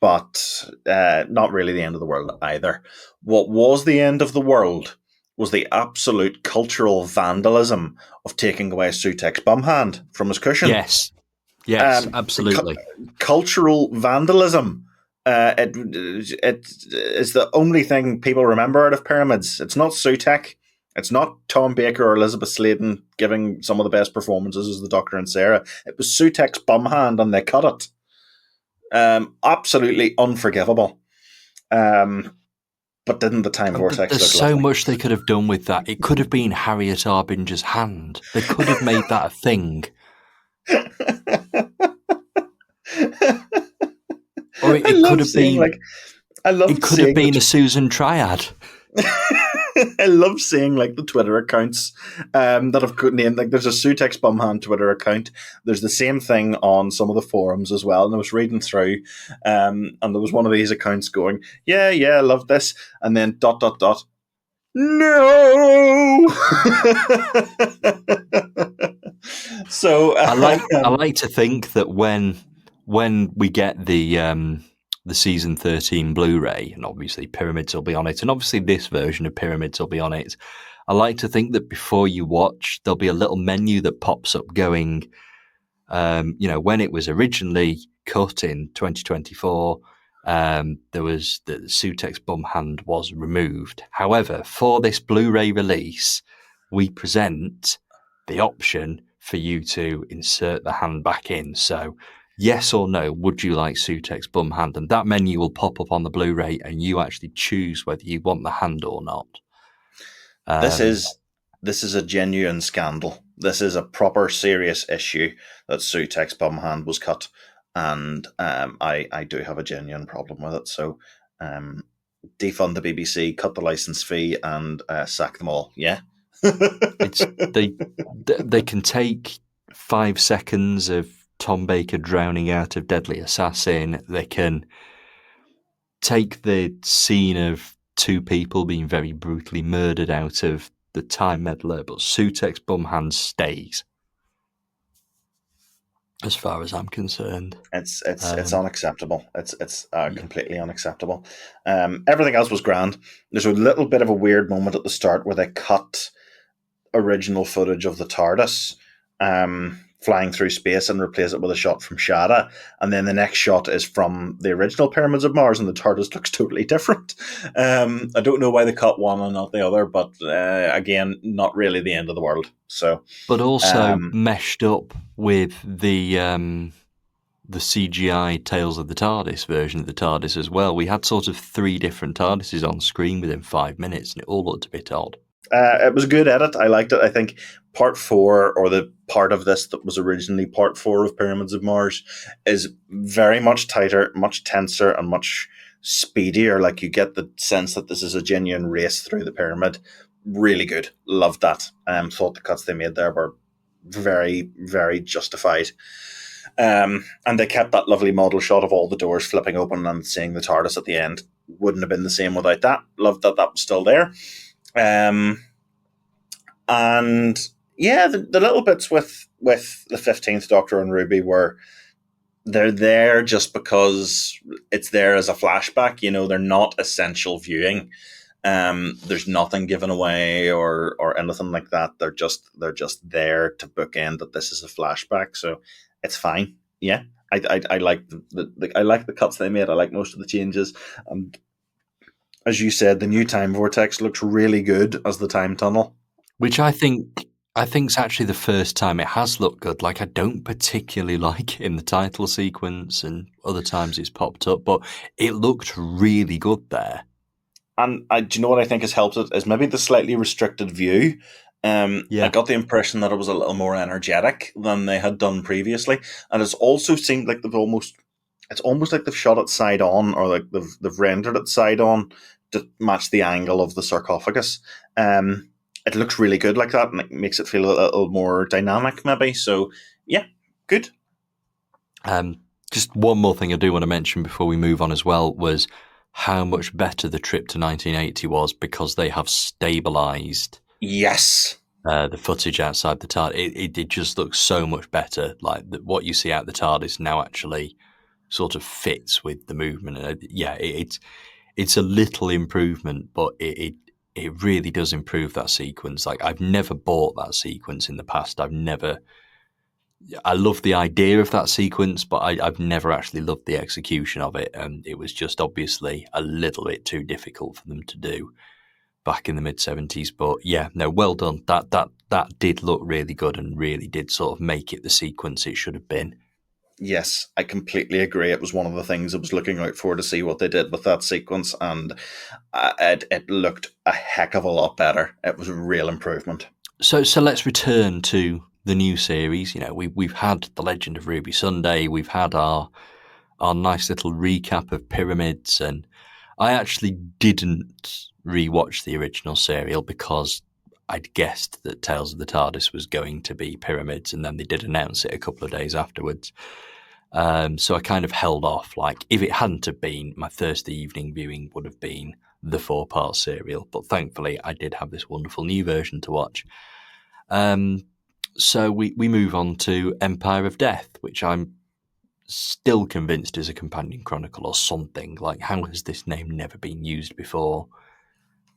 But not really the end of the world either. What was the end of the world was the absolute cultural vandalism of taking away Sutek's bum hand from his cushion. Yes, absolutely. Cultural vandalism. It is the only thing people remember out of Pyramids. It's not Sutek. It's not Tom Baker or Elizabeth Sladen giving some of the best performances as the Doctor and Sarah. It was Sutek's bum hand, and they cut it. Absolutely unforgivable. But didn't the Time Vortex There's look so lovely? much they could have done with that. It could have been Harriet Arbinger's hand. They could have made that a thing. Or it could have been. It could have been a Susan Triad. I love seeing like the Twitter accounts that have named, like there's a Sutek's Bumhand Twitter account. There's the same thing on some of the forums as well. And I was reading through, and there was one of these accounts going, "Yeah, I love this," and then ... No. So I like to think that when we get the season 13 Blu-ray, and obviously Pyramids will be on it, and obviously this version of Pyramids will be on it, I like to think that before you watch, there'll be a little menu that pops up going, when it was originally cut in 2024, there was the Sutek's bum hand was removed. However, for this Blu-ray release, we present the option for you to insert the hand back in. So, yes or no, would you like Sutek's bum hand? And that menu will pop up on the Blu-ray, and you actually choose whether you want the hand or not. This is a genuine scandal. This is a proper serious issue that Sutek's bum hand was cut, and I do have a genuine problem with it. So defund the BBC, cut the license fee, and sack them all. Yeah, they can take 5 seconds of Tom Baker drowning out of Deadly Assassin. They can take the scene of 2 people being very brutally murdered out of the Time Meddler, but Sutek's bum hand stays. As far as I'm concerned, it's unacceptable. It's completely unacceptable. Everything else was grand. There's a little bit of a weird moment at the start where they cut original footage of the TARDIS flying through space and replace it with a shot from Shada, and then the next shot is from the original Pyramids of Mars, and the TARDIS looks totally different. I don't know why they cut one and not the other, but again, not really the end of the world. So, but also meshed up with the CGI Tales of the TARDIS version of the TARDIS as well. We had sort of 3 different TARDISes on screen within 5 minutes, and it all looked a bit odd. It was a good edit. I liked it. I think part 4, or the part of this that was originally part 4 of Pyramids of Mars, is very much tighter, much tenser, and much speedier. Like, you get the sense that this is a genuine race through the pyramid. Really good. Loved that. Thought the cuts they made there were very, very justified. And they kept that lovely model shot of all the doors flipping open and seeing the TARDIS at the end. Wouldn't have been the same without that. Loved that was still there. And yeah, the little bits with the 15th Doctor and Ruby they're there just because it's there as a flashback. You know, they're not essential viewing. There's nothing given away or anything like that. They're just there to bookend that this is a flashback. So it's fine. Yeah, I like I like the cuts they made. I like most of the changes. And as you said, the new Time Vortex looks really good as the time tunnel, which I think's actually the first time it has looked good. Like, I don't particularly like it in the title sequence, and other times it's popped up, but it looked really good there. And do you know what I think has helped it is maybe the slightly restricted view. I got the impression that it was a little more energetic than they had done previously, and it's also seemed like it's almost like they've shot it side on, or like they've rendered it side on to match the angle of the sarcophagus. It looks really good like that, and it makes it feel a little more dynamic, maybe. So, yeah, good. Just one more thing I do want to mention before we move on as well was how much better the trip to 1980 was because they have stabilised Yes. the footage outside the TARDIS. It just looks so much better. Like what you see out the TARDIS now actually sort of fits with the movement. It's a little improvement, but it really does improve that sequence. Like, I've never bought that sequence in the past. I love the idea of that sequence, but I've never actually loved the execution of it. And it was just obviously a little bit too difficult for them to do back in the mid-70s. But yeah, no, well done. That did look really good and really did sort of make it the sequence it should have been. Yes, I completely agree. It was one of the things I was looking out for to see what they did with that sequence, and it looked a heck of a lot better. It was a real improvement. So let's return to the new series. You know, we've had The Legend of Ruby Sunday. We've had our nice little recap of Pyramids, and I actually didn't rewatch the original serial because I'd guessed that Tales of the TARDIS was going to be Pyramids, and then they did announce it a couple of days afterwards. So I kind of held off. Like, if it hadn't have been, my Thursday evening viewing would have been the 4-part serial. But thankfully, I did have this wonderful new version to watch. So we move on to Empire of Death, which I'm still convinced is a companion chronicle or something. Like, how has this name never been used before?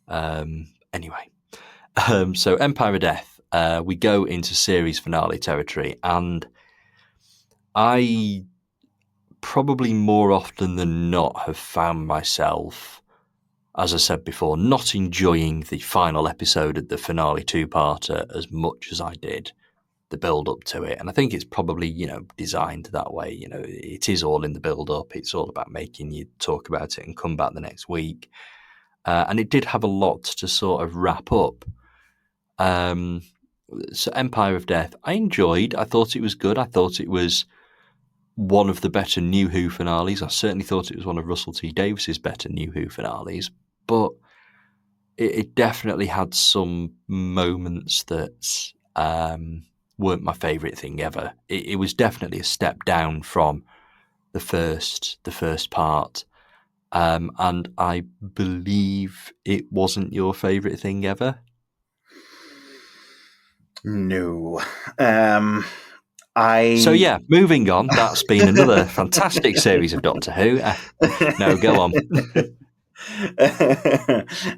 Anyway, so Empire of Death, we go into series finale territory, and I probably more often than not have found myself, as I said before, not enjoying the final episode of the finale 2-parter as much as I did the build up to it. And I think it's probably, designed that way. It is all in the build up. It's all about making you talk about it and come back the next week. And it did have a lot to sort of wrap up. So Empire of Death, I enjoyed. I thought it was good. I thought it was one of the better New Who finales. I certainly thought it was one of Russell T Davies's better New Who finales. But it definitely had some moments that weren't my favourite thing ever. It was definitely a step down from the first part. And I believe it wasn't your favourite thing ever. No. So yeah, moving on. That's been another fantastic series of Doctor Who. No, go on.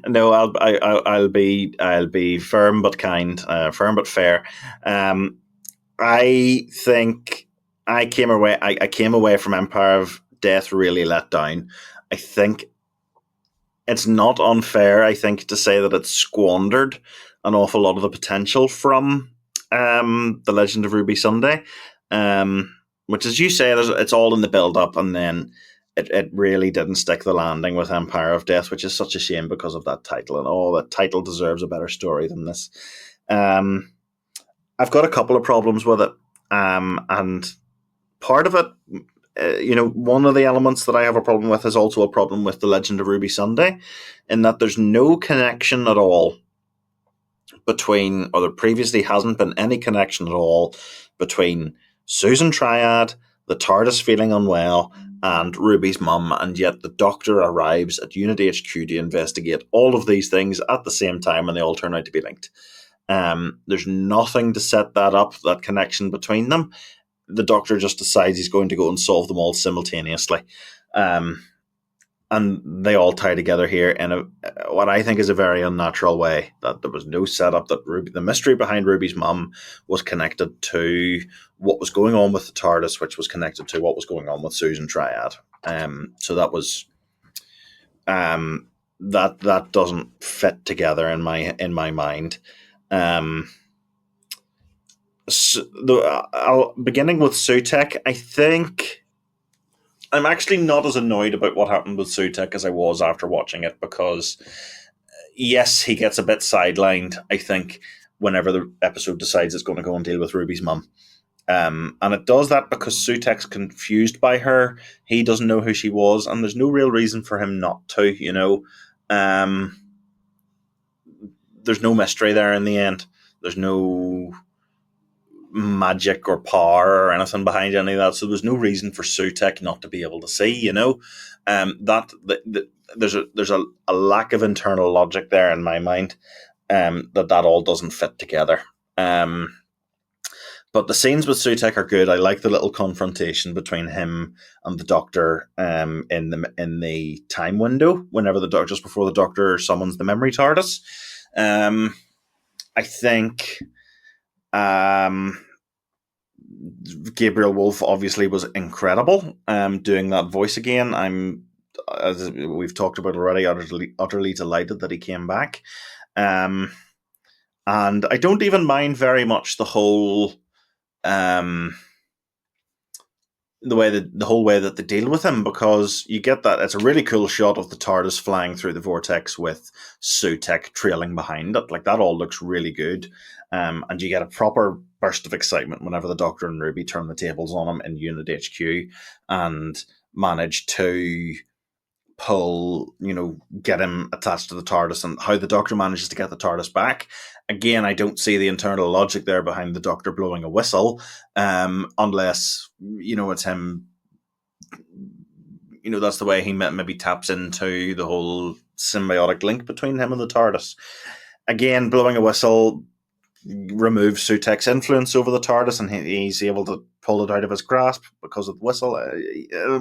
No, I'll be firm but kind, firm but fair. I think I came away from Empire of Death really let down. I think it's not unfair, I think, to say that it squandered an awful lot of the potential from The Legend of Ruby Sunday, which, as you say, it's all in the build-up, and then it really didn't stick the landing with Empire of Death, which is such a shame because of that title, and that title deserves a better story than this. I've got a couple of problems with it, and part of it, one of the elements that I have a problem with is also a problem with The Legend of Ruby Sunday, in that there's no connection at all between, or there previously hasn't been any connection at all between Susan Triad, the TARDIS feeling unwell, and Ruby's mum, and yet the Doctor arrives at Unit HQ to investigate all of these things at the same time, and they all turn out to be linked. There's nothing to set that up, that connection between them. The Doctor just decides he's going to go and solve them all simultaneously. And they all tie together here in what I think is a very unnatural way. That there was no setup, that the mystery behind Ruby's mum was connected to what was going on with the TARDIS, which was connected to what was going on with Susan Triad. So that was that doesn't fit together in my mind. Beginning with Sutek, I think I'm actually not as annoyed about what happened with Sutek as I was after watching it, because yes, he gets a bit sidelined, I think, whenever the episode decides it's going to go and deal with Ruby's mum. And it does that because Sutek's confused by her. He doesn't know who she was, and there's no real reason for him not to, there's no mystery there in the end. There's no magic or power or anything behind any of that. So there's no reason for Sutek not to be able to see. There's a lack of internal logic there in my mind. That all doesn't fit together. But the scenes with Sutek are good. I like the little confrontation between him and the Doctor in the time window. Whenever just before the Doctor summons the memory TARDIS. I think Gabriel Wolfe obviously was incredible doing that voice again. As we've talked about already, utterly delighted that he came back. And I don't even mind very much the whole the whole way that they deal with him, because you get that it's a really cool shot of the TARDIS flying through the vortex with Sutek trailing behind it. Like, that all looks really good. And you get a proper burst of excitement whenever the Doctor and Ruby turn the tables on him in Unit HQ and manage to get him attached to the TARDIS, and how the Doctor manages to get the TARDIS back. Again, I don't see the internal logic there behind the Doctor blowing a whistle, unless, it's him, that's the way he maybe taps into the whole symbiotic link between him and the TARDIS. Again, blowing a whistle removes Sutek's influence over the TARDIS, and he's able to pull it out of his grasp because of the whistle.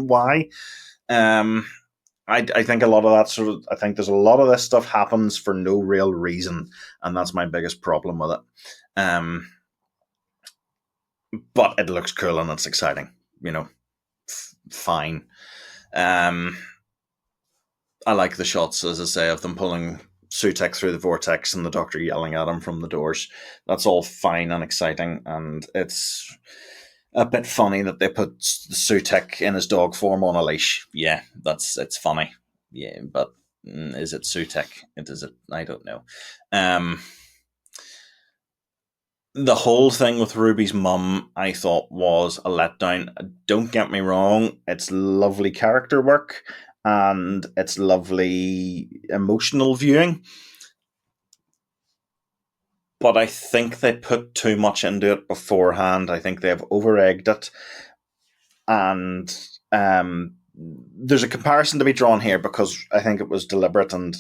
Why? I think a lot of that I think there's a lot of this stuff happens for no real reason, and that's my biggest problem with it. But it looks cool and it's exciting, fine. I like the shots, as I say, of them pulling Sutek through the vortex and the Doctor yelling at him from the doors. That's all fine and exciting, and it's a bit funny that they put Sutek in his dog form on a leash. Yeah, it's funny. Yeah, but is it Sutek? I don't know. The whole thing with Ruby's mum, I thought, was a letdown. Don't get me wrong, it's lovely character work and it's lovely emotional viewing. But I think they put too much into it beforehand. I think they've over-egged it. And there's a comparison to be drawn here, because I think it was deliberate, and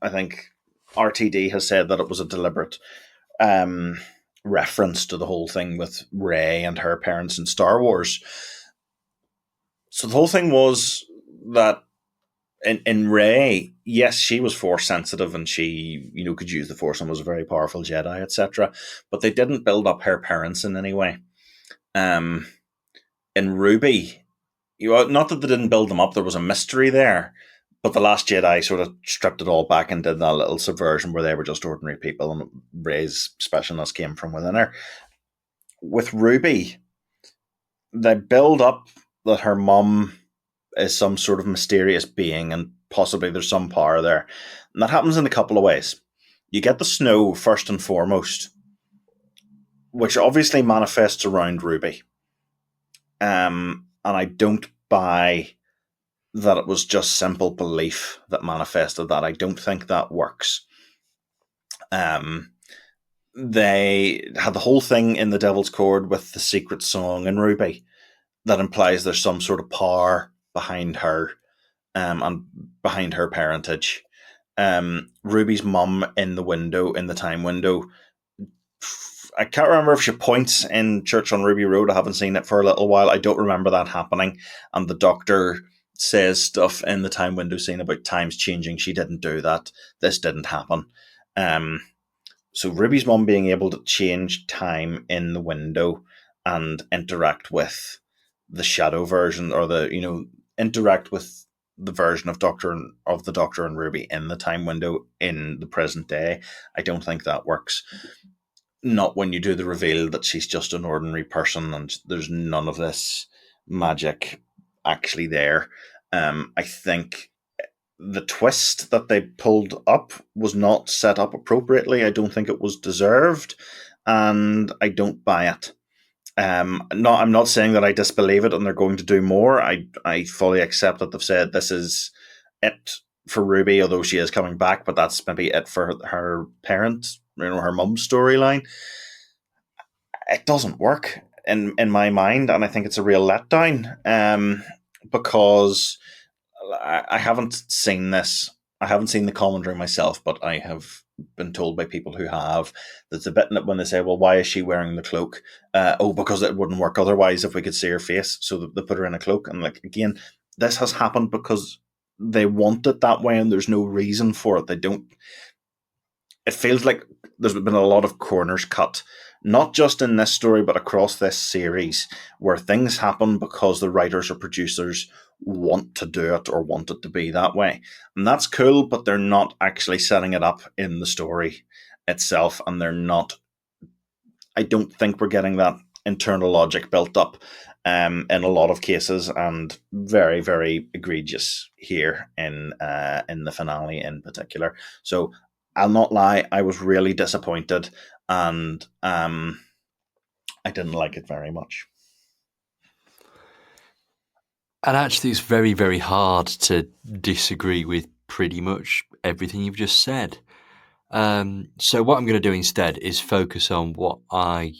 I think RTD has said that it was a deliberate reference to the whole thing with Rey and her parents in Star Wars. So the whole thing was that in Rey, yes, she was Force sensitive and she, could use the Force and was a very powerful Jedi, etc. But they didn't build up her parents in any way. In Ruby, not that they didn't build them up, there was a mystery there. But The Last Jedi sort of stripped it all back and did that little subversion where they were just ordinary people and Rey's specialness came from within her. With Ruby, they build up that her mum is some sort of mysterious being and possibly there's some power there. And that happens in a couple of ways. You get the snow first and foremost, which obviously manifests around Ruby. And I don't buy that it was just simple belief that manifested that. I don't think that works. They had the whole thing in the Devil's Cord with the secret song in Ruby that implies there's some sort of power behind her and behind her parentage. Ruby's mum in the time window, I can't remember if she points in Church on Ruby Road. I haven't seen it for a little while. I don't remember that happening. And the Doctor says stuff in the time window scene about times changing. She didn't do that. This didn't happen. So Ruby's mum being able to change time in the window and interact with the shadow version, or interact with the version of the Doctor and Ruby in the time window in the present day. I don't think that works. Not when you do the reveal that she's just an ordinary person and there's none of this magic actually there. I think the twist that they pulled up was not set up appropriately. I don't think it was deserved, and I don't buy it. I'm not saying that I disbelieve it and they're going to do more. I fully accept that they've said this is it for Ruby, although she is coming back, but that's maybe it for her parent, her mum's storyline. it doesn't work in my mind, and I think it's a real letdown. Because I haven't seen this. I haven't seen the commentary myself, but I have been told by people who have that the bit in it when they say, "Well, why is she wearing the cloak?" Because it wouldn't work otherwise if we could see her face, so they put her in a cloak. And like again, this has happened because they want it that way, and there's no reason for it. They don't. It feels like there's been a lot of corners cut, not just in this story, but across this series, where things happen because the writers or producers want to do it or want it to be that way. And that's cool, but they're not actually setting it up in the story itself. And they're not, I don't think we're getting that internal logic built up in a lot of cases, and very, very egregious here in the finale in particular. So I'll not lie, I was really disappointed, and I didn't like it very much. And actually, it's very, very hard to disagree with pretty much everything you've just said. So what I'm going to do instead is focus on what I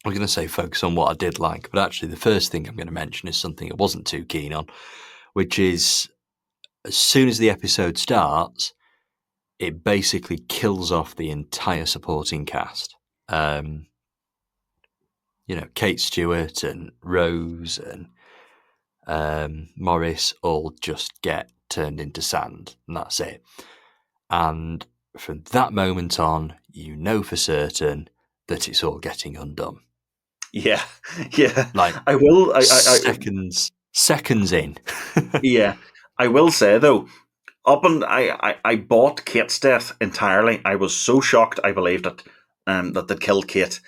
was going to say focus on what I did like, but actually the first thing I'm going to mention is something I wasn't too keen on, which is as soon as the episode starts, it basically kills off the entire supporting cast. Kate Stewart and Rose and Morris all just get turned into sand, and that's it. And from that moment on, you know for certain that it's all getting undone. Yeah. Like I will. Seconds in. Yeah, I will say though, I bought Kate's death entirely. I was so shocked. I believed it, that they killed Kate,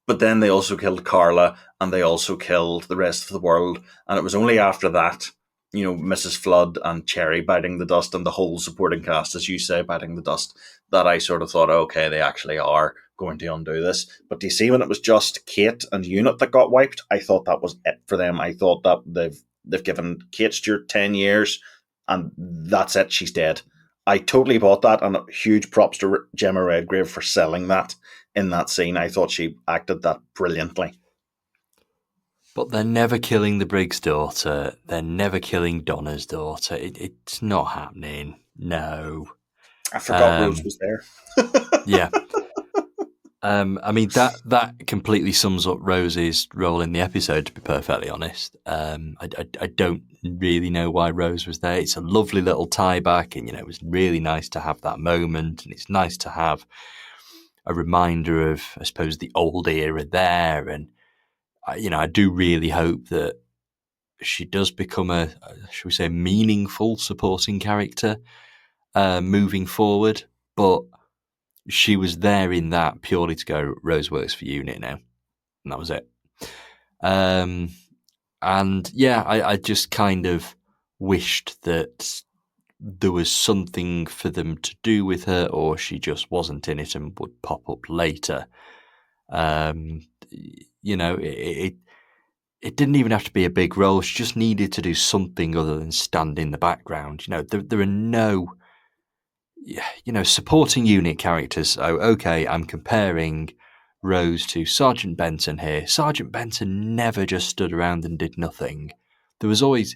but then they also killed Carla, and they also killed the rest of the world. And it was only after that, Mrs. Flood and Cherry biting the dust, and the whole supporting cast, as you say, biting the dust, that I sort of thought, okay, they actually are going to undo this. But do you see, when it was just Kate and Unit that got wiped, I thought that was it for them. I thought that they've given Kate Stewart 10 years, and that's it, she's dead. I totally bought that, and huge props to Gemma Redgrave for selling that in that scene. I thought she acted that brilliantly. But they're never killing the Briggs daughter. They're never killing Donna's daughter. It's not happening. No. I forgot Rose was there. Yeah. I mean, that completely sums up Rose's role in the episode, to be perfectly honest. I don't really know why Rose was there. It's a lovely little tie back, and, it was really nice to have that moment, and it's nice to have a reminder of, I suppose, the old era there. And, I do really hope that she does become a shall we say, meaningful supporting character moving forward. But she was there in that purely to go, Rose works for Unit now. And that was it. And yeah, I just kind of wished that there was something for them to do with her, or she just wasn't in it and would pop up later. It didn't even have to be a big role. She just needed to do something other than stand in the background. There are no, supporting unit characters. Oh, okay, I'm comparing Rose to Sergeant Benton here. Sergeant Benton never just stood around and did nothing. There was always,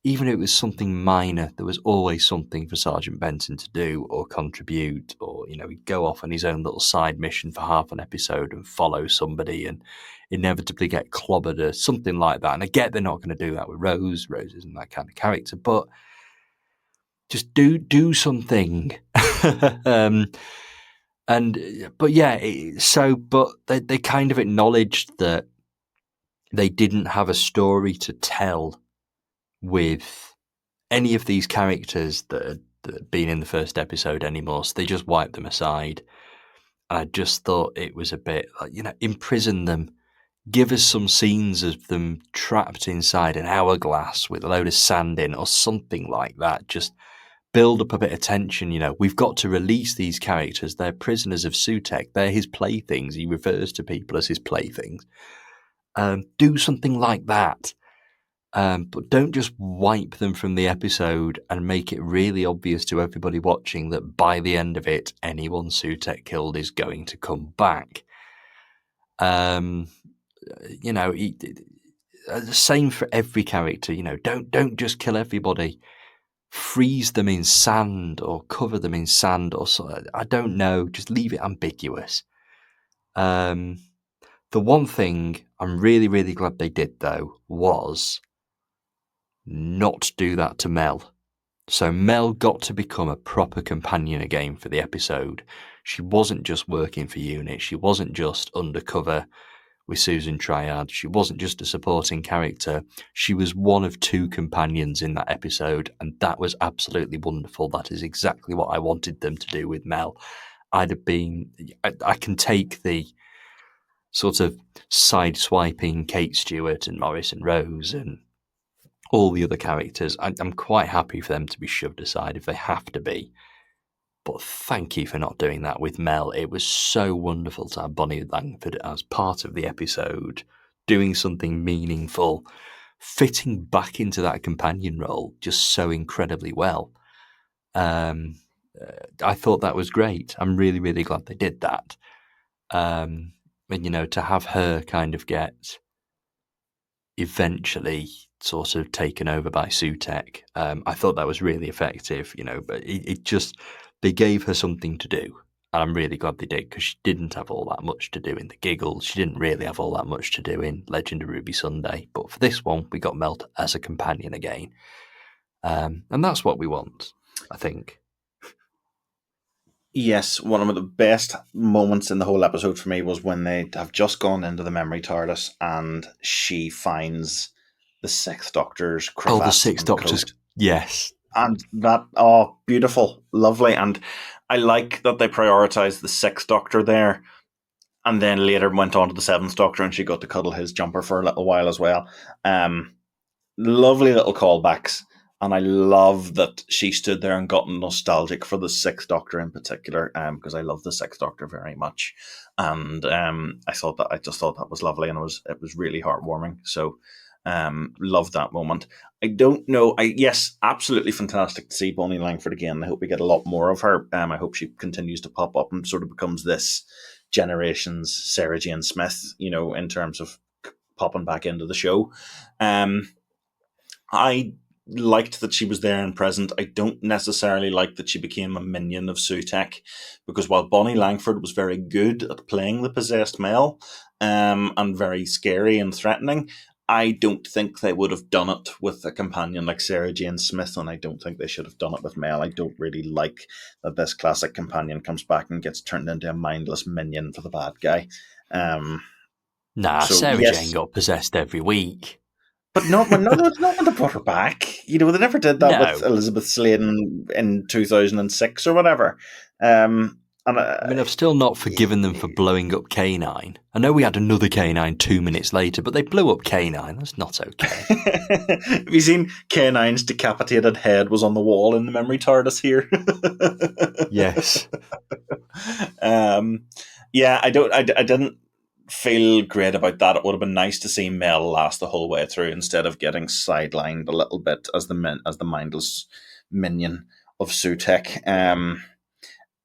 even if it was something minor, there was always something for Sergeant Benton to do or contribute, or, he'd go off on his own little side mission for half an episode and follow somebody and inevitably get clobbered or something like that. And I get they're not going to do that with Rose. Rose isn't that kind of character, but just do something. But they kind of acknowledged that they didn't have a story to tell with any of these characters that had been in the first episode anymore, so they just wiped them aside. And I just thought it was a bit like, imprison them. Give us some scenes of them trapped inside an hourglass with a load of sand in or something like that. Just build up a bit of tension. We've got to release these characters. They're prisoners of Sutek. They're his playthings. He refers to people as his playthings. Do something like that. But don't just wipe them from the episode and make it really obvious to everybody watching that by the end of it, anyone Sutek killed is going to come back. Um, you know, the same for every character. You know, don't just kill everybody. Freeze them in sand or cover them in sand or so. I don't know. Just leave it ambiguous. The one thing I'm really, really glad they did though was not do that to Mel. So Mel got to become a proper companion again for the episode. She wasn't just working for UNIT. She wasn't just undercover with Susan Triad. She wasn't just a supporting character. She was one of two companions in that episode, and that was absolutely wonderful. That is exactly what I wanted them to do with Mel. I can take the sort of side-swiping Kate Stewart and Morris and Rose and all the other characters. I'm quite happy for them to be shoved aside if they have to be. But thank you for not doing that with Mel. It was so wonderful to have Bonnie Langford as part of the episode, doing something meaningful, fitting back into that companion role just so incredibly well. I thought that was great. I'm really, really glad they did that. And, you know, to have her kind of get eventually sort of taken over by Sutek, I thought that was really effective, you know, but it just, they gave her something to do. And I'm really glad they did, because she didn't have all that much to do in The Giggles. She didn't really have all that much to do in Legend of Ruby Sunday. But for this one, we got Mel as a companion again. And that's what we want, I think. Yes, one of the best moments in the whole episode for me was when they have just gone into the memory TARDIS and she finds the Sixth Doctor's cravat. Oh, the Sixth Doctor's, coat. Yes. And that, beautiful, lovely. And I like that they prioritised the Sixth Doctor there, and then later went on to the Seventh Doctor and she got to cuddle his jumper for a little while as well. Lovely little callbacks. And I love that she stood there and got nostalgic for the Sixth Doctor in particular, because I love the Sixth Doctor very much, and I just thought that was lovely, and it was really heartwarming. So, love that moment. I don't know. Yes, absolutely fantastic to see Bonnie Langford again. I hope we get a lot more of her. I hope she continues to pop up and sort of becomes this generation's Sarah Jane Smith, you know, in terms of popping back into the show. I liked that she was there and present. I don't necessarily like that she became a minion of Sutek, because while Bonnie Langford was very good at playing the possessed Mel, and very scary and threatening, I don't think they would have done it with a companion like Sarah Jane Smith, and I don't think they should have done it with Mel. I don't really like that this classic companion comes back and gets turned into a mindless minion for the bad guy. Sarah Jane got possessed every week. But not when they brought her back. You know, they never did that with Elizabeth Sladen in 2006 or whatever. I mean, I've still not forgiven them for blowing up K9. I know we had another K9 2 minutes later, but they blew up K9. That's not okay. Have you seen K9's decapitated head was on the wall in the memory TARDIS here? Yes. Yeah, I didn't feel great about that. It would have been nice to see Mel last the whole way through instead of getting sidelined a little bit as the mindless minion of Sutek.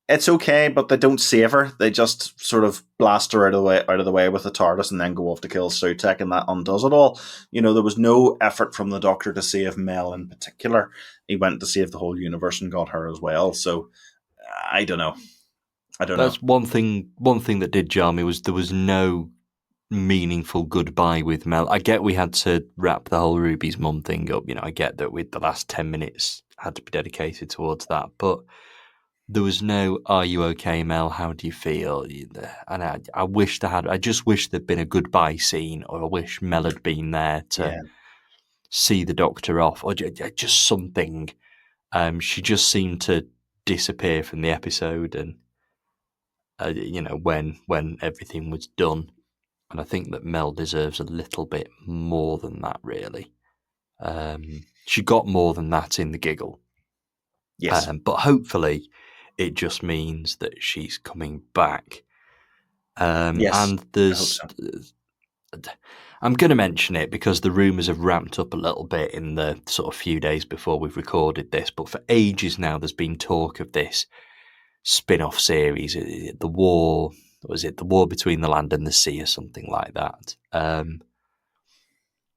It's okay, but they don't save her. They just sort of blast her out of the way with the TARDIS and then go off to kill Sutek, and that undoes it all. You know, there was no effort from the Doctor to save Mel in particular. He went to save the whole universe and got her as well. So I don't know. That's one thing that did jar me, was there was no meaningful goodbye with Mel. I get we had to wrap the whole Ruby's mum thing up. You know, I get that with the last 10 minutes had to be dedicated towards that, but there was no, "Are you okay, Mel? How do you feel?" And I just wish there'd been a goodbye scene, or I wish Mel had been there to see the Doctor off, or just something. She just seemed to disappear from the episode, and when everything was done. And I think that Mel deserves a little bit more than that, really. She got more than that in The Giggle. Yes. But hopefully it just means that she's coming back. Yes, and there's... I hope so. I'm going to mention it because the rumours have ramped up a little bit in the sort of few days before we've recorded this, but for ages now there's been talk of this spin-off series, The War, was it The War Between the Land and the Sea or something like that.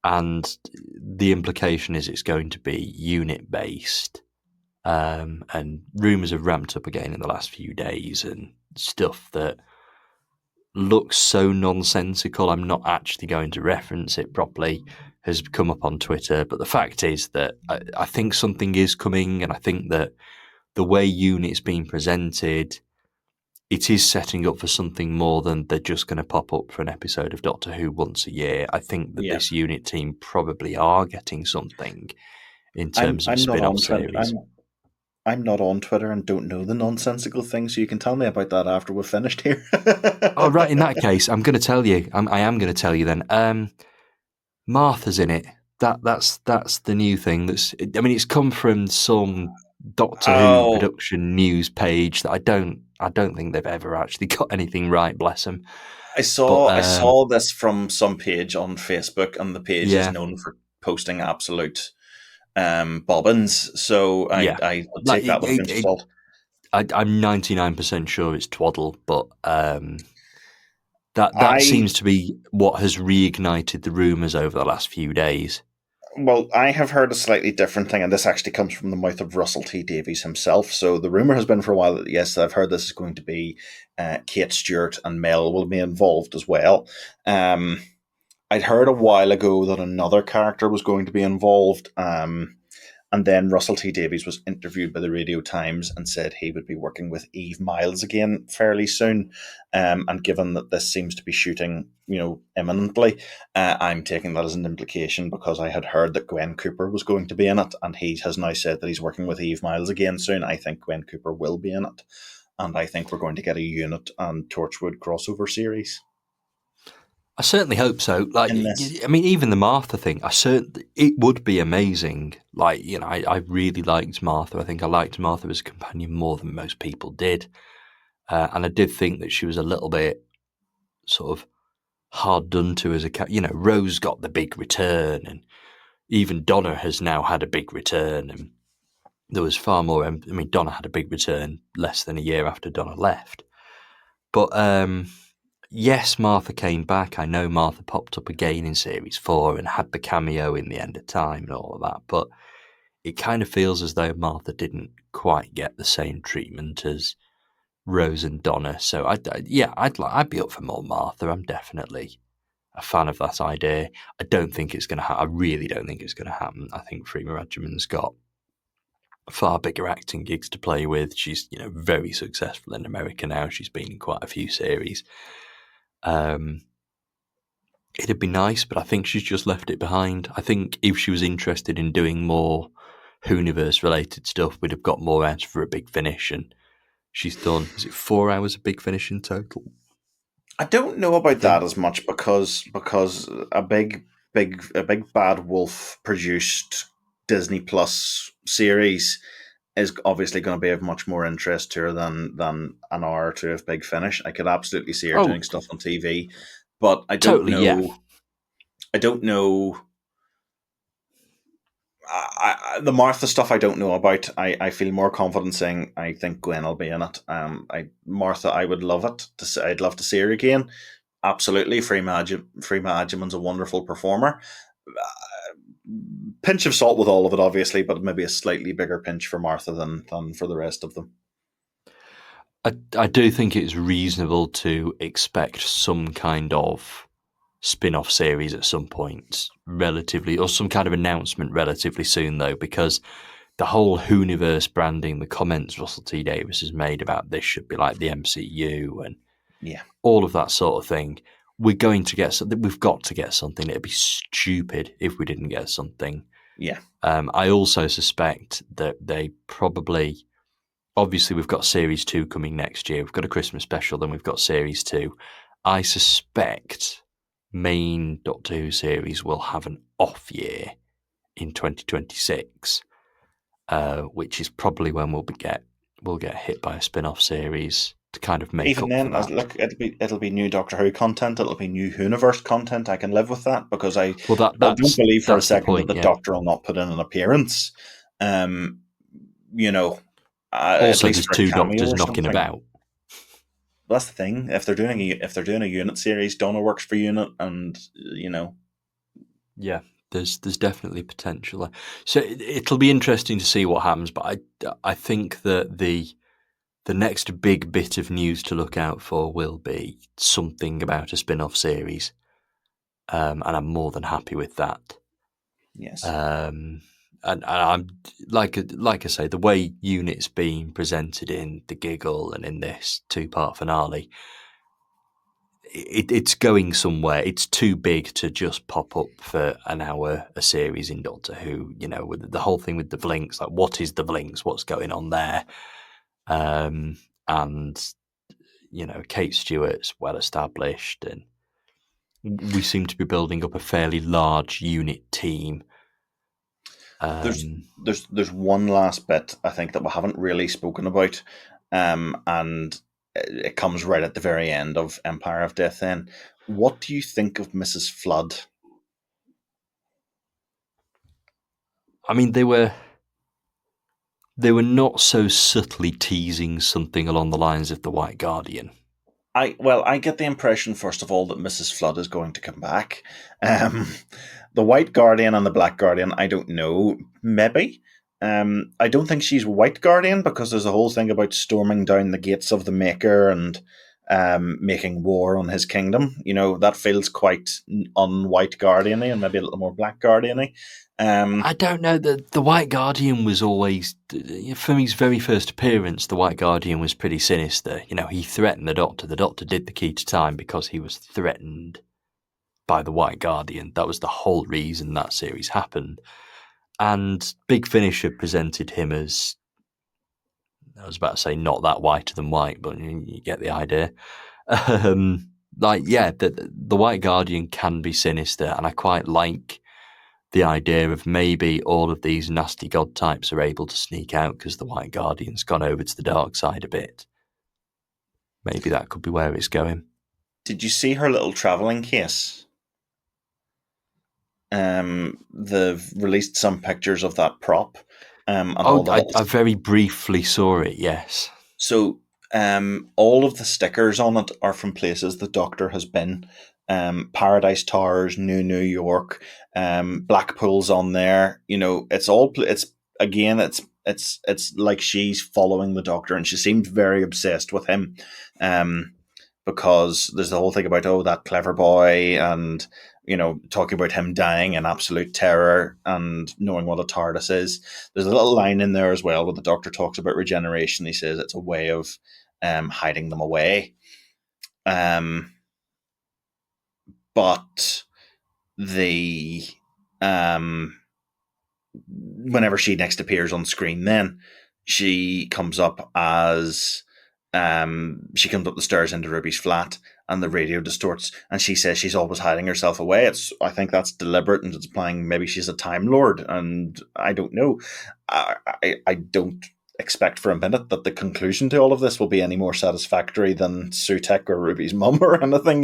And the implication is it's going to be unit based. And rumours have ramped up again in the last few days, and stuff that looks so nonsensical I'm not actually going to reference it properly has come up on Twitter. But the fact is that I think something is coming, and I think that the way unit's being presented, it is setting up for something more than they're just going to pop up for an episode of Doctor Who once a year. I think that this unit team probably are getting something in terms of spin-off series. I'm not on Twitter and don't know the nonsensical things, so you can tell me about that after we're finished here. Oh, right. In that case, I'm going to tell you. I am going to tell you then. Martha's in it. That's the new thing. It's come from some Doctor Who production news page that I don't think they've ever actually got anything right. Bless them. I saw this from some page on Facebook, and the page is known for posting absolute bobbins. So I take that with a pinch of salt. I'm 99% sure it's twaddle, but that seems to be what has reignited the rumours over the last few days. Well, I have heard a slightly different thing, and this actually comes from the mouth of Russell T Davies himself. So the rumour has been for a while that, yes, I've heard this is going to be Kate Stewart and Mel will be involved as well. I'd heard a while ago that another character was going to be involved, and then Russell T Davies was interviewed by the Radio Times and said he would be working with Eve Miles again fairly soon. And given that this seems to be shooting, imminently, I'm taking that as an implication, because I had heard that Gwen Cooper was going to be in it, and he has now said that he's working with Eve Miles again soon. I think Gwen Cooper will be in it, and I think we're going to get a Unit and Torchwood crossover series. I certainly hope so. Even the Martha thing, it would be amazing. I really liked Martha. I think I liked Martha as a companion more than most people did. And I did think that she was a little bit sort of hard done to as a Rose got the big return, and even Donna has now had a big return. And there was far more. Donna had a big return less than a year after Donna left. But yes, Martha came back. I know Martha popped up again in Series 4 and had the cameo in The End of Time and all of that, but it kind of feels as though Martha didn't quite get the same treatment as Rose and Donna. So I'd be up for more Martha. I'm definitely a fan of that idea. I don't think it's going to happen. I really don't think it's going to happen. I think Reima-Rajaman's got far bigger acting gigs to play with. She's very successful in America now. She's been in quite a few series. It'd be nice, but I think she's just left it behind. I think if she was interested in doing more Whoniverse related stuff, we'd have got more out for a Big Finish, and she's done, is it 4 hours of Big Finish in total? I don't know about that as much, because a big Bad Wolf produced Disney Plus series is obviously going to be of much more interest to her than an hour or two of Big Finish. I could absolutely see her doing stuff on TV, but I don't know. Yeah. I don't know. The Martha stuff I don't know about. I feel more confident saying I think Gwen will be in it. Martha, I would love it. I'd love to see her again. Absolutely. Freema Agyeman's a wonderful performer. Pinch of salt with all of it, obviously, but maybe a slightly bigger pinch for Martha than for the rest of them. I do think it's reasonable to expect some kind of spin-off series at some point, relatively, or some kind of announcement relatively soon, though, because the whole Whoniverse branding, the comments Russell T Davies has made about this should be like the MCU and all of that sort of thing. We're going to get something. We've got to get something. It'd be stupid if we didn't get something. Yeah. I also suspect that they probably, obviously, we've got Series 2 coming next year. We've got a Christmas special, then we've got Series 2. I suspect main Doctor Who series will have an off year in 2026, which is probably when we'll get hit by a spin-off series to kind of make even up then. for that. Look, it'll be new Doctor Who content. It'll be new Whoniverse content. I can live with that, because I don't believe for a second that the Doctor will not put in an appearance. Also, there's 2 Doctors knocking about. that's the thing. If they're doing a unit series, Donna works for unit, and Yeah, there's definitely potential there. So it'll be interesting to see what happens. But I think that the next big bit of news to look out for will be something about a spin-off series, and I'm more than happy with that. yes. And I'm like I say, the way Unit's being presented in The Giggle and in this two-part finale, it's going somewhere. It's too big to just pop up for an hour a series in Doctor Who. With the whole thing with the Blinks, like what is the Blinks? What's going on there? And Kate Stewart's well established, and we seem to be building up a fairly large unit team. There's Um, there's one last bit I think that we haven't really spoken about, and it comes right at the very end of Empire of Death. Then, what do you think of Mrs. Flood? I mean, they were not so subtly teasing something along the lines of the White Guardian. I get the impression first of all that Mrs. Flood is going to come back. Um, the White Guardian and the Black Guardian, I don't know. Maybe. I don't think she's White Guardian because there's a whole thing about storming down the gates of the Maker and making war on his kingdom. That feels quite un-White Guardian-y and maybe a little more Black Guardian-y. I don't know. The White Guardian was always, from his very first appearance, the White Guardian was pretty sinister. He threatened the Doctor. The Doctor did the key to time because he was threatened by the White Guardian. That was the whole reason that series happened. And Big Finish had presented him as, I was about to say, not that whiter than white, but you get the idea. The White Guardian can be sinister, and I quite like the idea of maybe all of these nasty god types are able to sneak out because the White Guardian's gone over to the dark side a bit. Maybe that could be where it's going. Did you see her little traveling case? They've released some pictures of that prop, and all Oh, the I little. very briefly saw it, yes. So, all of the stickers on it are from places the Doctor has been. Paradise Towers, New York, Blackpool's on there. It's all. It's again. It's like she's following the Doctor, and she seemed very obsessed with him. Um, because there's the whole thing about that clever boy, and talking about him dying in absolute terror and knowing what a TARDIS is. There's a little line in there as well where the Doctor talks about regeneration. He says it's a way of hiding them away. But the whenever she next appears on screen, then she comes up as she comes up the stairs into Ruby's flat, and the radio distorts, and she says she's always hiding herself away. I think that's deliberate, and it's implying maybe she's a Time Lord, and I don't know. I don't expect for a minute that the conclusion to all of this will be any more satisfactory than Sutek or Ruby's mum or anything.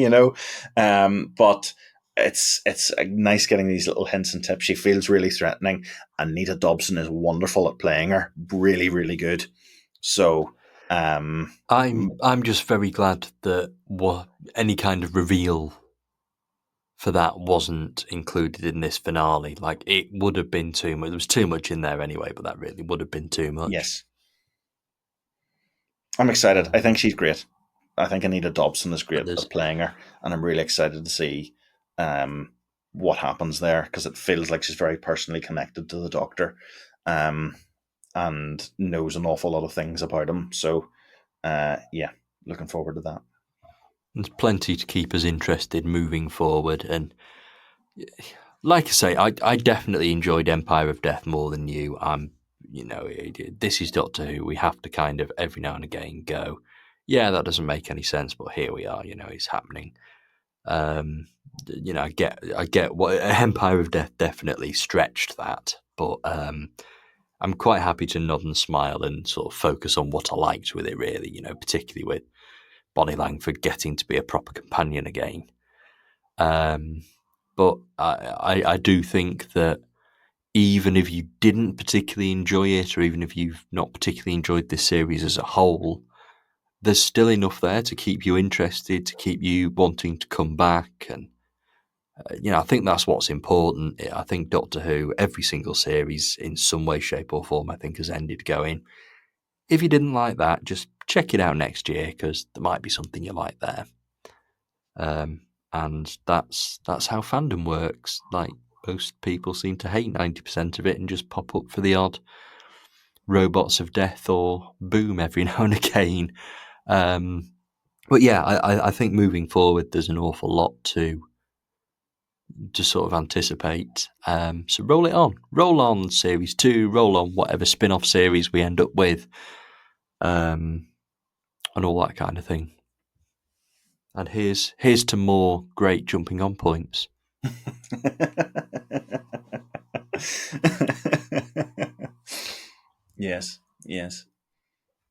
But it's nice getting these little hints and tips. She feels really threatening, and Nita Dobson is wonderful at playing her, really, really good. So, I'm just very glad that any kind of reveal for that wasn't included in this finale. Like, it would have been too much. There was too much in there anyway, but that really would have been too much. yes, I'm excited. I think she's great. I think Anita Dobson is great at playing her, and I'm really excited to see what happens there because it feels like she's very personally connected to the Doctor, and knows an awful lot of things about him. So, yeah, looking forward to that. There's plenty to keep us interested moving forward, and like I say, I definitely enjoyed Empire of Death more than you. This is Doctor Who. We have to kind of every now and again go, yeah, that doesn't make any sense, but here we are. It's happening. I get what Empire of Death definitely stretched that, but I'm quite happy to nod and smile and sort of focus on what I liked with it. Really, particularly with Bonnie Langford getting to be a proper companion again. But I do think that even if you didn't particularly enjoy it, or even if you've not particularly enjoyed this series as a whole, there's still enough there to keep you interested, to keep you wanting to come back. And, I think that's what's important. I think Doctor Who, every single series in some way, shape or form, I think has ended going, if you didn't like that, just check it out next year because there might be something you like there. And that's how fandom works. Like, most people seem to hate 90% of it and just pop up for the odd robots of death or boom every now and again. But yeah, I think moving forward, there's an awful lot to sort of anticipate. So roll on series 2, roll on whatever spin-off series we end up with, and all that kind of thing. And here's to more great jumping on points. Yes.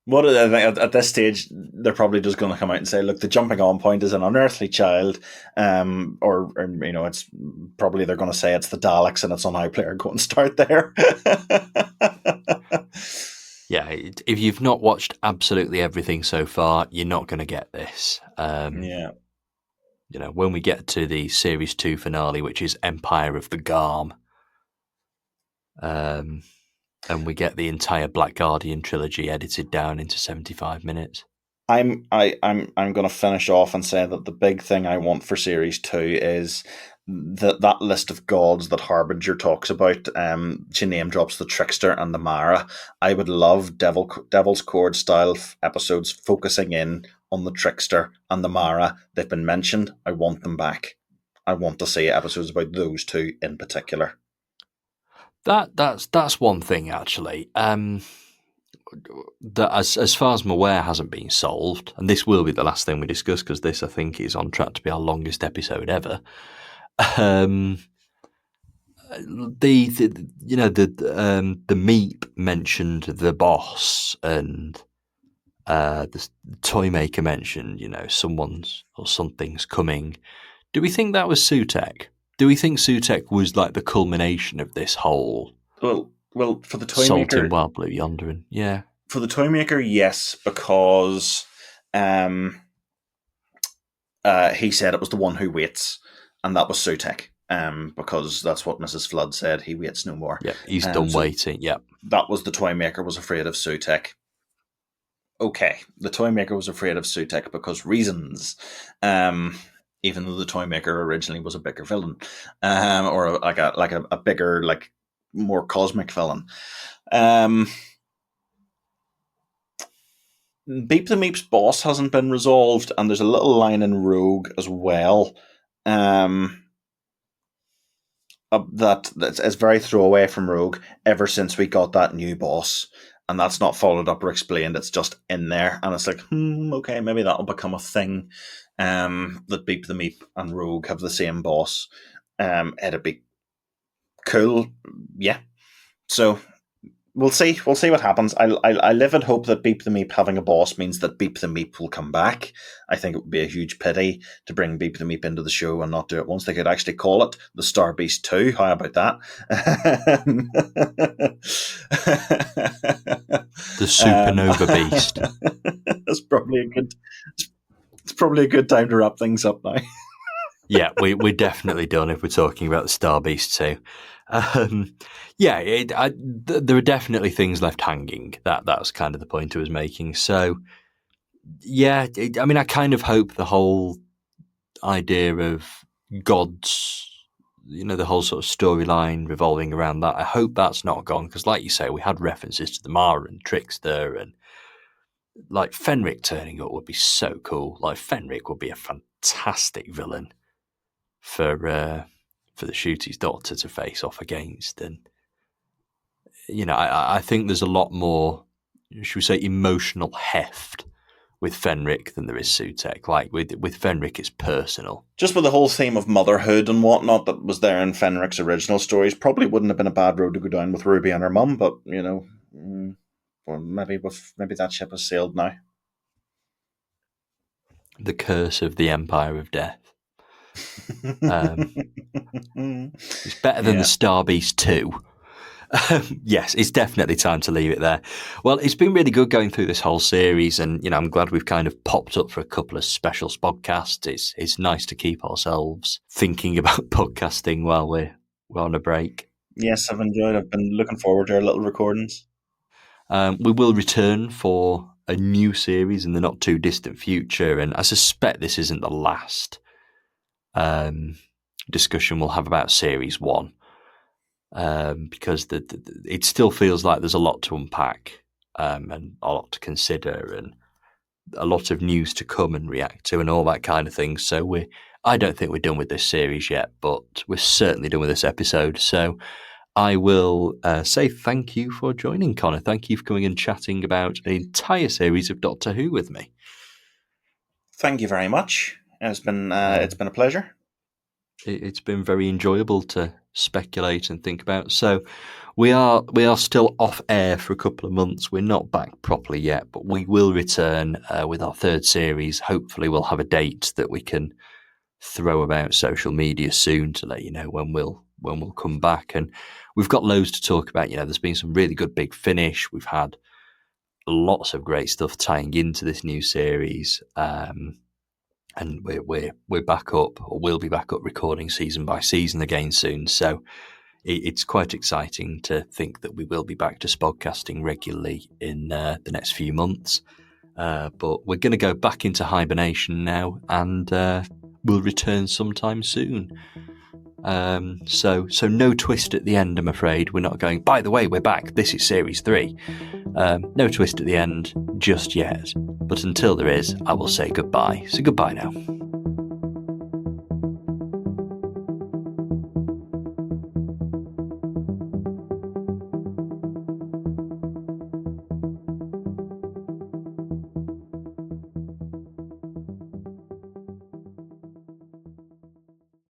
What I think at this stage, they're probably just going to come out and say, "Look, the jumping on point is an unearthly child," or it's probably they're going to say it's the Daleks and it's on iPlayer. Go and start there. Yeah, if you've not watched absolutely everything so far, you're not going to get this. Yeah. When we get to the Series 2 finale, which is Empire of the Garm, and we get the entire Black Guardian trilogy edited down into 75 minutes. I'm going to finish off and say that the big thing I want for Series 2 is that list of gods that Harbinger talks about. She name drops the Trickster and the Mara. I would love Devil's Cord style episodes focusing in on the Trickster and the Mara. They've been mentioned. I want them back. I want to see episodes about those two in particular. That's one thing actually. That as far as I'm aware hasn't been solved, and this will be the last thing we discuss because this I think is on track to be our longest episode ever. The Meep mentioned the boss, and the toy maker mentioned someone's or something's coming. Do we think that was Sutek? Do we think Sutek was like the culmination of this whole? Well, for the toy Salt maker, in Wild Blue Yonder, and yeah. For the toy maker, yes, because he said it was the one who waits, and that was Sutek. Because that's what Mrs. Flood said. He waits no more. Yeah, he's done waiting. Yeah, that was the toy maker was afraid of Sutek. Okay, the toy maker was afraid of Sutek because reasons. Even though the toy maker originally was a bigger villain, or like a bigger, like more cosmic villain. Beep the Meep's boss hasn't been resolved, and there's a little line in Rogue as well. That's very throwaway from Rogue. Ever since we got that new boss, and that's not followed up or explained. It's just in there, and it's like, okay, maybe that'll become a thing. That Beep the Meep and Rogue have the same boss. It'd be cool, yeah. So we'll see. We'll see what happens. I live in hope that Beep the Meep having a boss means that Beep the Meep will come back. I think it would be a huge pity to bring Beep the Meep into the show and not do it once. They could actually call it the Star Beast 2. How about that? The Supernova Beast. It's probably a good time to wrap things up now. Yeah, we're definitely done if we're talking about the Star Beast 2. There are definitely things left hanging. That's kind of the point I was making. So, yeah, I kind of hope the whole idea of gods, the whole sort of storyline revolving around that, I hope that's not gone because, like you say, we had references to the Mara and Trickster, and like Fenric turning up would be so cool. Like Fenric would be a fantastic villain for the Shooty's daughter to face off against. And I think there's a lot more, should we say, emotional heft with Fenric than there is Sutek. Like with Fenric, it's personal. Just with the whole theme of motherhood and whatnot that was there in Fenric's original stories, probably wouldn't have been a bad road to go down with Ruby and her mum. But or maybe that ship has sailed now. The curse of the Empire of Death. It's better than the Star Beast 2. Yes, it's definitely time to leave it there. Well, it's been really good going through this whole series, and I'm glad we've kind of popped up for a couple of special podcasts. It's nice to keep ourselves thinking about podcasting while we're on a break. Yes, I've enjoyed. I've been looking forward to our little recordings. We will return for a new series in the not too distant future, and I suspect this isn't the last discussion we'll have about Series 1. Because it still feels like there's a lot to unpack and a lot to consider and a lot of news to come and react to and all that kind of thing. So I don't think we're done with this series yet, but we're certainly done with this episode. So I will say thank you for joining, Connor. Thank you for coming and chatting about an entire series of Doctor Who with me. Thank you very much. It's been a pleasure. It's been very enjoyable to speculate and think about. So we are still off air for a couple of months. We're not back properly yet, but we will return with our third series. Hopefully we'll have a date that we can throw about social media soon to let you know when we'll come back. And we've got loads to talk about. There's been some really good Big Finish. We've had lots of great stuff tying into this new series. And we're back up, or we'll be back up recording season by season again soon. So it's quite exciting to think that we will be back to spodcasting regularly in the next few months. But we're going to go back into hibernation now, and we'll return sometime soon. So no twist at the end, I'm afraid. We're not going, by the way, we're back. This is Series 3. No twist at the end just yet. But until there is, I will say goodbye. So goodbye now.